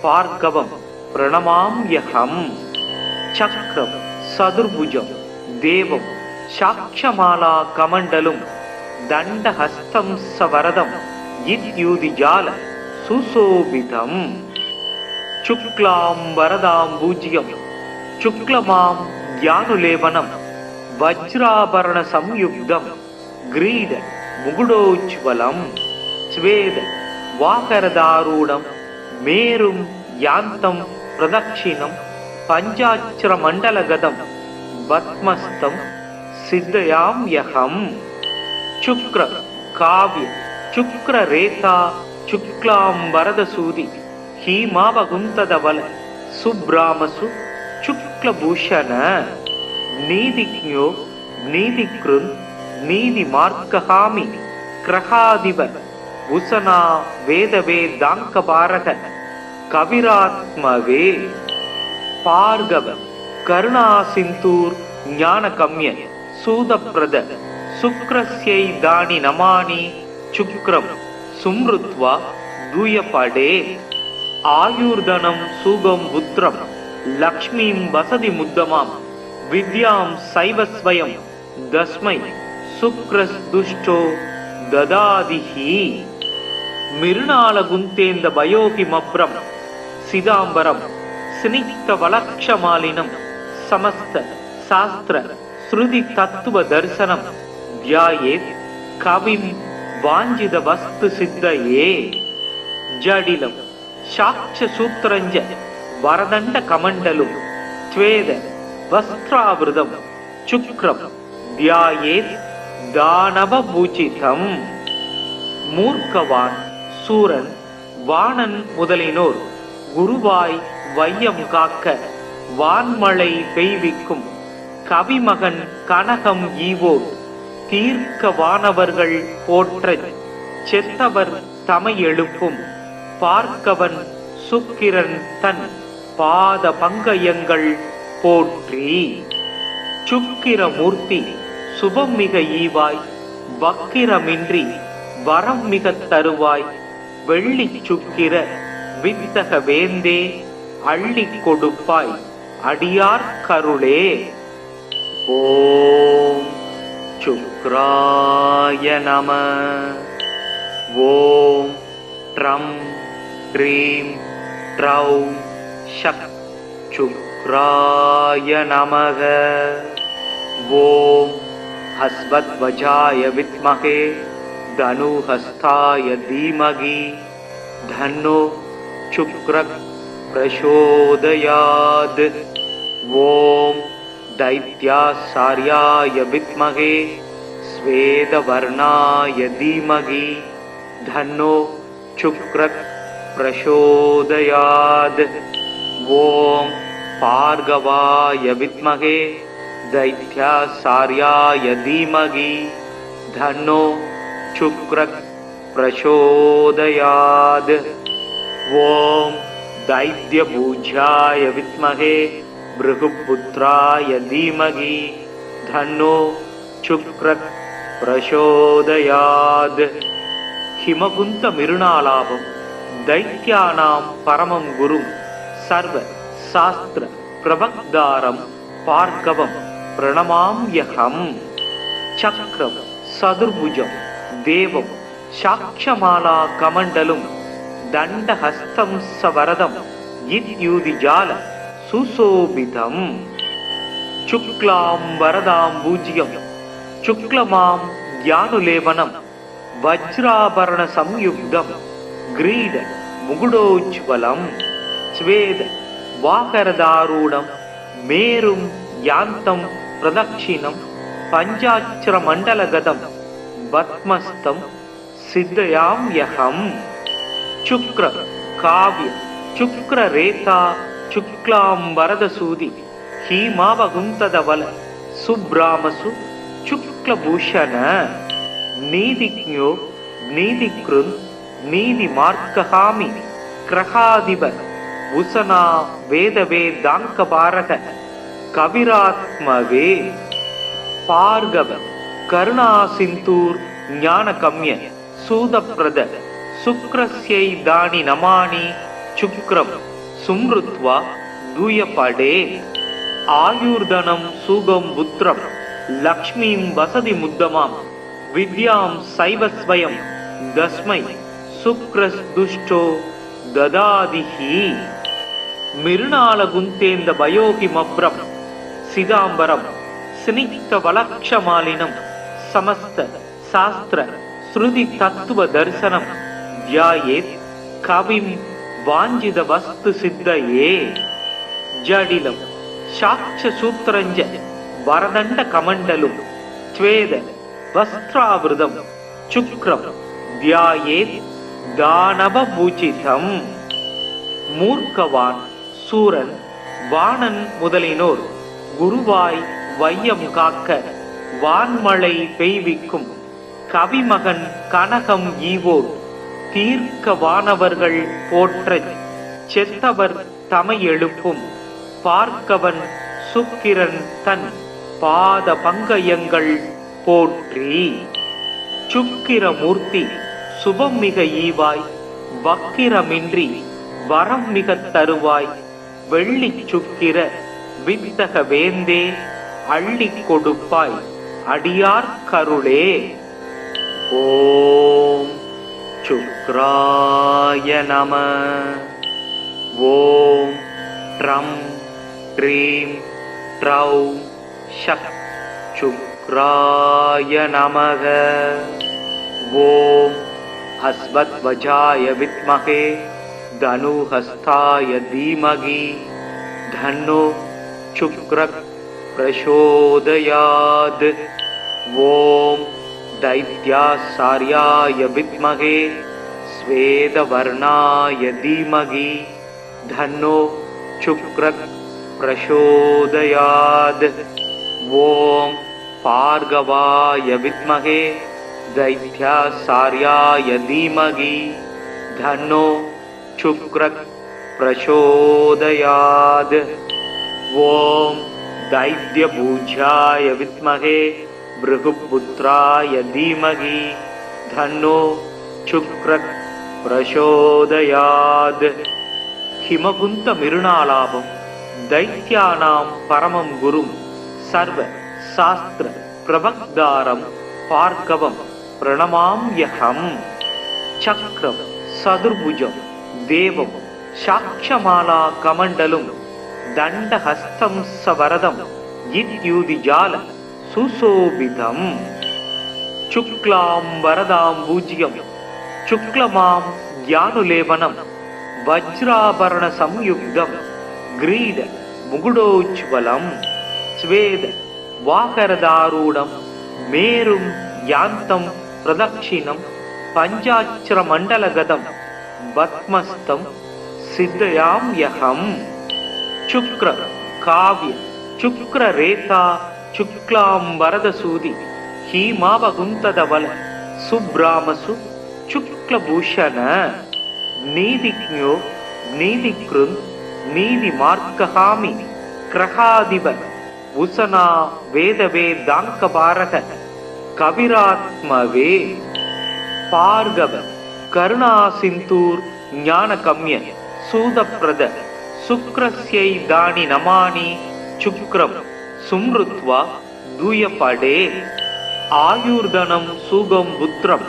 भार्गवं प्रणमाम्यहं. चक्रं सदुर्भुजं देवं साक्षमाला कमण्डलुं दण्डहस्तं सवरदं इत्युदिजाल सुशोभितम्. शुक्लाम्बरदाम्बूज्यं शुक्लमां ज्ञानुलेपनं वज्राभरण संयुक्तं ग्रीड मुकुटोज्ज्वलं स्वेद वाकरदारूढं मेरुं यान्तं प्रदक्षिणं पञ्चाक्षरमण्डलगतं पद्मस्तं सिद्धयाम्यहं. शुक्र काव्य शुक्ररेखा शुक्लांबरदसूदि हीमावगुंतदवल सुब्रामसु शुक्लभूषण नीतिज्ञो नीतिकृन् नीतिमार्गहामि ग्रहाधिप उसना वेदवेदांकपारक कविरात्मवे पार्गव करुणासिन्धूर ज्ञानकम्य सूदप्रद शुक्रस्यै दानि नमानि शुक्रं सुमृत्वा दूयपडे आयुर्धनं सुगं पुत्रं लक्ष्मीं वसति मुद्दमां विद्यां सैवस्वयं दस्मै शुक्रस्दुष्टो ददादिहि. मिरुणालगुन्तेन्द भयोहिमभ्रं सिदाम्बरं स्निग्धवलक्षमालिनं समस्त शास्त्र श्रुति तत्व दर्शनं ध्यायेत् कविं वाञ्छित वस्तु सिद्धये. जडिलं साक्ष्य सूत्रञ्च वरदण्ड कमण्डलुं स्वेद वस्त्रावृतं शुक्रं ध्यायेत् दानवपूजितं. மூர்க்கவான் சூரன் வாணன் முதலினோர் குருவாய் வையம் காக்க வான்மழை பெய்விக்கும் கவிமகன் கனகம் ஈவோர் தீர்க்க வானவர்கள் போற்றச் செத்தவர் தமை எழுப்பும் பார்க்கவன் சுக்கிரன் தன் பாத பங்கயங்கள் போற்றி. சுக்கிரமூர்த்தி சுபம் மிக ஈவாய், வக்கிரமின்றி வரம் மிக தருவாய், வெள்ளி சுக்கிர வித்தக வேந்தே அள்ளி கொடுப்பாய், அடியார் கருளே. ஓம் சுக்ராய நம. ஓம் ட்ரம் ட்ரீம் ட்ரௌம் ஷக் சுக்ராய நமக. ஓம் ஹஸ்வத்வஜாய வித்மகே தனுஹஸ்தாய தீமகி தன்னோ சுக்ரக் பிரசோதயாத். ஓம் दैत्यासार्याय विद्महे स्वेदवर्णाय धीमहि धन्नो शुक्रः प्रचोदयात्. ओम भार्गवाय विद्महे दैत्यासार्याय धीमहि धन्नो शुक्रः प्रचोदयात्. ओम दैत्यभुजाय विद्महे भृगुपुत्राय धीमहि धन्नो शुक्रः प्रचोदयात्. हिमकुंत मिरुणालाभं दैत्यानां परमं गुरुं सर्व शास्त्र प्रवक्तारं भार्गवं प्रणमाम्यहम्. चक्रं सदुर्भुजं देवं साक्षमाला कमण्डलुं दण्डहस्तं सवरदं इत्युदिजाल सुशोभितम्. शुक्लां वरदां भूज्यं शुक्लमां ज्ञानुलेपनं वज्राभरण संयुक्तं ग्रीड मुकुटोज्ज्वलं स्वेद वाकरदारूढं मेरुं यान्तं प्रदक्षिणं पञ्चाक्षरमण्डलगतं पद्मस्तं सिद्धयाम्यहम्. शुक्र काव्य शुक्ररेता शुक्लां वरदसूदि हीमावगुंतदवल सुब्रामसु शुक्लभूषण नीतिज्ञो नीतिकृन् नीतिमार्गहामि क्रहाधिप उसना वेदवेदाङ्कपारक कविरात्मवे भार्गव करुणासिन्धूर् ज्ञानकम्य सूदप्रद शुक्रस्यै दानि नमानि शुक्रं सुमृत्वा दूयपडे. आयुर्धनं सुगं पुत्रं लक्ष्मीं वसति मुद्दमां विद्यां सैव स्वयं तस्मै शुक्रस्दुष्टो ददादिहि. मिरुणालगुन्तेन्द भयोहिमभ्रं सिदाम्बरं स्निग्धवलक्षमालिनं समस्त शास्त्र श्रुति तत्व दर्शनं ध्यायेत् कविं वाञ्छित वस्तु सिद्धये. जडिलं साक्ष सूत्रञ्ज वरदण्ड कमण्डलुं स्वेद वस्त्रावृतं शुक्रं ध्यायेत् दानवपूजितम्. மூர்க்கவான் சூரன் வாணன் முதலினோர் குருவாய் வையம் காக்க வான்மழை பெய்விக்கும் கவிமகன் கனகம் ஈவோர் தீர்க்க வானவர்கள் போற்றச் செத்தவர் தமை எழுப்பும் பார்க்கவன் சுக்கிரன் தன் பாத பங்கயங்கள் போற்றி. சுக்கிரமூர்த்தி சுபம் மிக ஈவாய், வக்கிரமின்றி வரம் மிக தருவாய், வெள்ளி சுக்கிர வித்தக வேந்தே அள்ளி கொடுப்பாய், அடியார் கருளே. ஓம் சுக்ராய நம. ஓம் ட்ரம் ட்ரீம் ட்ரௌம் ஷக் சுக்ராய நமக. ஓம் ஹஸ்வத்வஜாய வித்மகே தனுஹஸ்தாய தீமகி தன்னோ சுக்ரக் பிரசோதயாத். ஓம் दैत्यासार्याय विद्महे स्वेदवर्णाय धीमहि धन्नो शुक्रः प्रचोदयात्. ओम भार्गवाय विद्महे दैत्यासार्याय धीमहि धन्नो शुक्रः प्रचोदयात्. ஓம் தைத்யபூஜாய வித்மகே பிருகுபுத்ராய தீமகி தன்னோ சுக்ரக் பிரசோதயாத். ஹிமகுந்த மிருணாலாபம் தைத்யானாம் பரமம் குரும் சர்வ சாஸ்திர பிரபக்தாரம் பார்கவம் பிரணமாம்யஹம். சக்ரம் சதுர்புஜம் தேவம் சாக்ஷமாலா கமண்டலும் தண்டஹஸ்தம் சவரதம் இத்யுதிஜால சுசோபிதம். சுக்லாம் வரதாம் பூஜ்யம் சுக்லமாம் ஞானுலேபனம் வஜ்ராபரண சம்யுக்தம் கிரீட முகுடோஜ்வலம். ஸ்வேத வாகரதாரூடம் மேரும் யாந்தம் பிரதக்ஷிணம் பஞ்சாட்சர மண்டலகதம் பத்மஸ்தம் சித்தயாம்யஹம். சுக்ர காவ்ய சுக்ர ரேதா சுக்லாம் வரதசூதி ஹீமாவகுந்ததவல சுப்ராமசு சுக்லபூஷண. நீதிக்ஞோ நீதிக்ருந்த் நீதி மார்க்கஹாமி கிரகாதிப உசனா வேதவேதாங்கபாரக கவிராத்மவே. பார்கவ கருணா சிந்தூர் ஞானகம்ய சூதப்ரத சுக்ரஸ்யை தானி நமானி சுக்ரம் சும்ருத்வா தூயபடே. ஆயுர்தனம் சூகம் புத்திரம்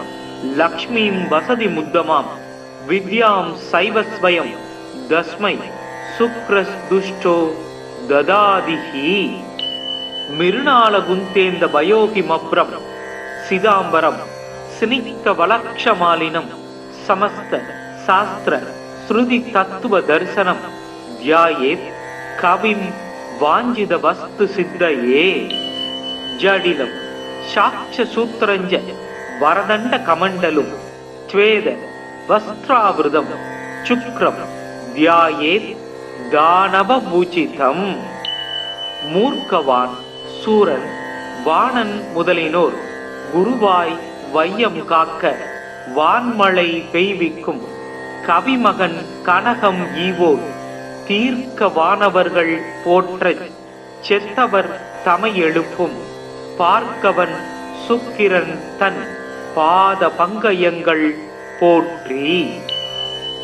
லக்ஷ்மீம் வசதி முத்தமாம் வித்யாம் சைவஸ்வயம் தஸ்மை சுக்ரஸ் துஷ்டோ ததாதிஹி. மிருணால குந்தேந்த பயோகிமப்ரம் சிதாம்பரம் ஸ்னிக்த வலக்ஷமாலினம் சமஸ்த சாஸ்திர ஸ்ருதி தத்துவ தரிசனம் தியாயேத் கவிம் வாஞ்சித வஸ்து சித்தயே. ஜடிலம் சாட்ச சூத்திரஞ்ச வரதண்ட கமண்டலும் ஸ்வேத வஸ்திராவிருதம் சுக்ரம் தியாயேத் தானவபூஜிதம். மூர்க்கவான் சூரன் வாணன் முதலினோர் குருவாய் வையம் காக்க வான்மழை பெய்விக்கும் கவிமகன் கனகம் ஈவோர் தீர்க்க வானவர்கள் போற்றச் செத்தவர் தமை எழுப்பும் பார்க்கவன் சுக்கிரன் தன் பாத பங்கயங்கள் போற்றி.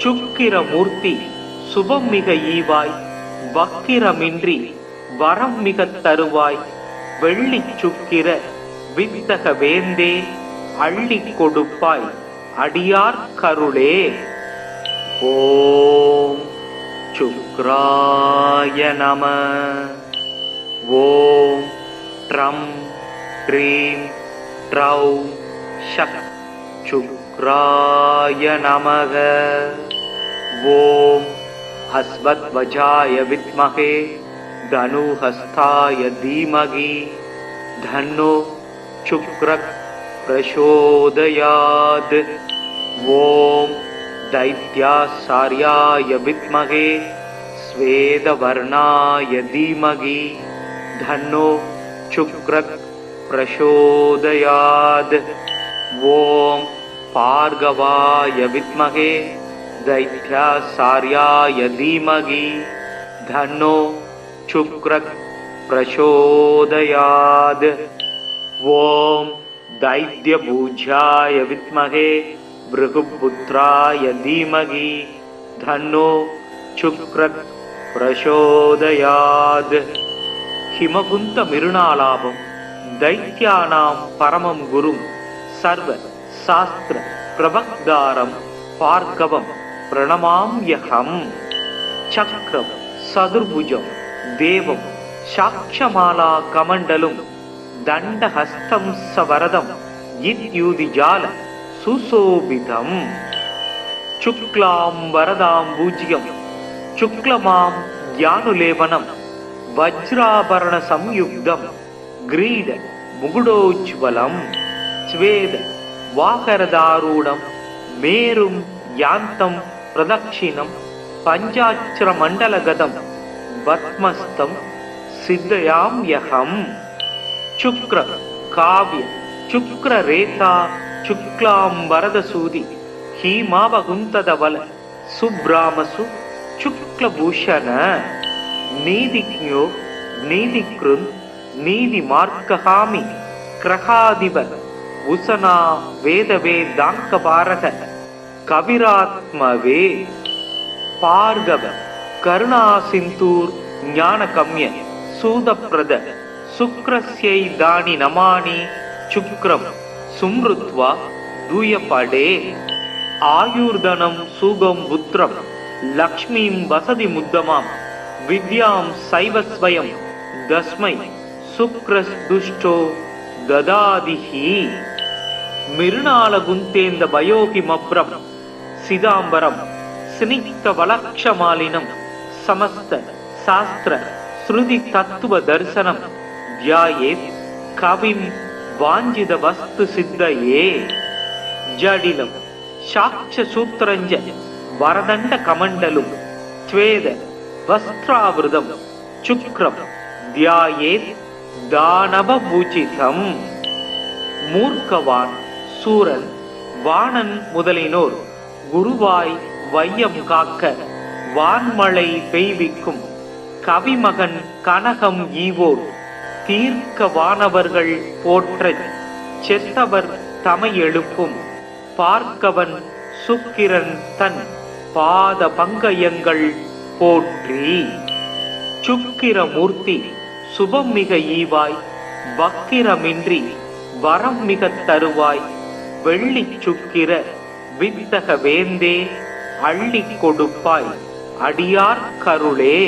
சுக்கிரமூர்த்தி சுபம் மிக ஈவாய் வக்கிரமின்றி வரம் மிக தருவாய் வெள்ளி சுக்கிர வித்தக வேந்தே அள்ளி கொடுப்பாய் அடியார் கருளே. ஓம் சுக்ராய நம. ஓம் ட்ரம் ட்ரீம் ட்ரௌ ஷக் சுக்ராய நமக. ஓம் அஸ்வத்வஜாய வித்மகே தனுஹஸ்தாய தீமகி தன்னோ சுக்ரக் பிரசோதயாத். ஓம் தைத்யாசார்யாய வித்மகே ஸ்வேதவர்ணாய தீமகி தன்னோ சுக்ரக் பிரசோதயாத். ஓம் பார்கவாய வித்மகே தைத்யாசார்யாய தீமகி தன்னோ சுக்ரக் பிரசோதயாத். ஓம் தைத்யபூஜாய வித்மகே பிருகுபுத்ராய தீமகி தன்னோ சுக்ரக் பிரசோதயாத். ஹிமகுந்த மிருணாலாபம் தைத்யானாம் பரமம் குரும் சர்வ சாஸ்திர பிரபக்தாரம் பார்கவம் பிரணமாம்யஹம். சக்ரம் சதுர்புஜம் தேவம் சாக்ஷமாலா கமண்டலும் தண்டஹஸ்தம் சவரதம் இத்யுதிஜால சுசோபிதம். சுக்லாம் வரதாம் பூஜ்யம் சுக்லமாம் ஞானுலேபனம் வஜ்ராபரண சம்யுக்தம் கிரீட முகுடோஜ்வலம். ஸ்வேத வாகரதாரூடம் மேரும் யாந்தம் பிரதக்ஷிணம் பஞ்சாட்சர மண்டலகதம் பத்மஸ்தம் சித்தயாம்யஹம். சுக்ர காவ்ய சுக்ர ரேதா சுக்லாம் வரதசூதி ஹீமாவகுந்ததவல சுப்ராமசு சுக்லபூஷண. நீதிக்ஞோ நீதிக்ருந் நீதி மார்க்ககாமி கிரகாதிப உசனா வேதவே தாங்கபாரக கவிராத்மவே பார்கவ கருணா சிந்தூர் ஞானகம்ய சூதப்ரத சுக்ரஸ்யை தானி நமானி சுக்ரம் சும்ருத்வா தூயபடே ஆயுர்தனம் சூகம் புத்திரம் லக்ஷ்மீம் வசதி முத்தமாம் வித்யாம் சைவஸ்வயம் தஸ்மை சுக்ரஸ் துஷ்டோ ததாதிஹி மிருணால குந்தேந்த பயோகி மப்ரம் சிதாம்பரம் ஸ்னிக்த வலக்ஷமாலினம் சமஸ்த சாஸ்திர ஸ்ருதி தத்துவ தரிசனம் தியாயேத் கவிம் வாஞ்சித வஸ்து சித்தையே ஜடிலம் சாட்ச சூத்திரஞ்ச வரதண்ட கமண்டலும் த்வேத வஸ்திராவிருதம் சுக்ரம் தியாயேத் தானவபூஜிதம். மூர்க்கவான் சூரன் வாணன் முதலினோர் குருவாய் வையம் காக்க வான்மழை பெய்விக்கும் கவிமகன் கனகம் ஈவோர் தீர்க்க வானவர்கள் போற்றச் செத்தவர் தமை எழுப்பும் பார்க்கவன் சுக்கிரன் தன் பாத பங்கயங்கள் போற்றி. சுக்கிரமூர்த்தி சுபம் மிக ஈவாய் வக்கிரமின்றி வரம் மிக தருவாய் வெள்ளி சுக்கிர வித்தக வேந்தே அள்ளி கொடுப்பாய் அடியார் கருளே.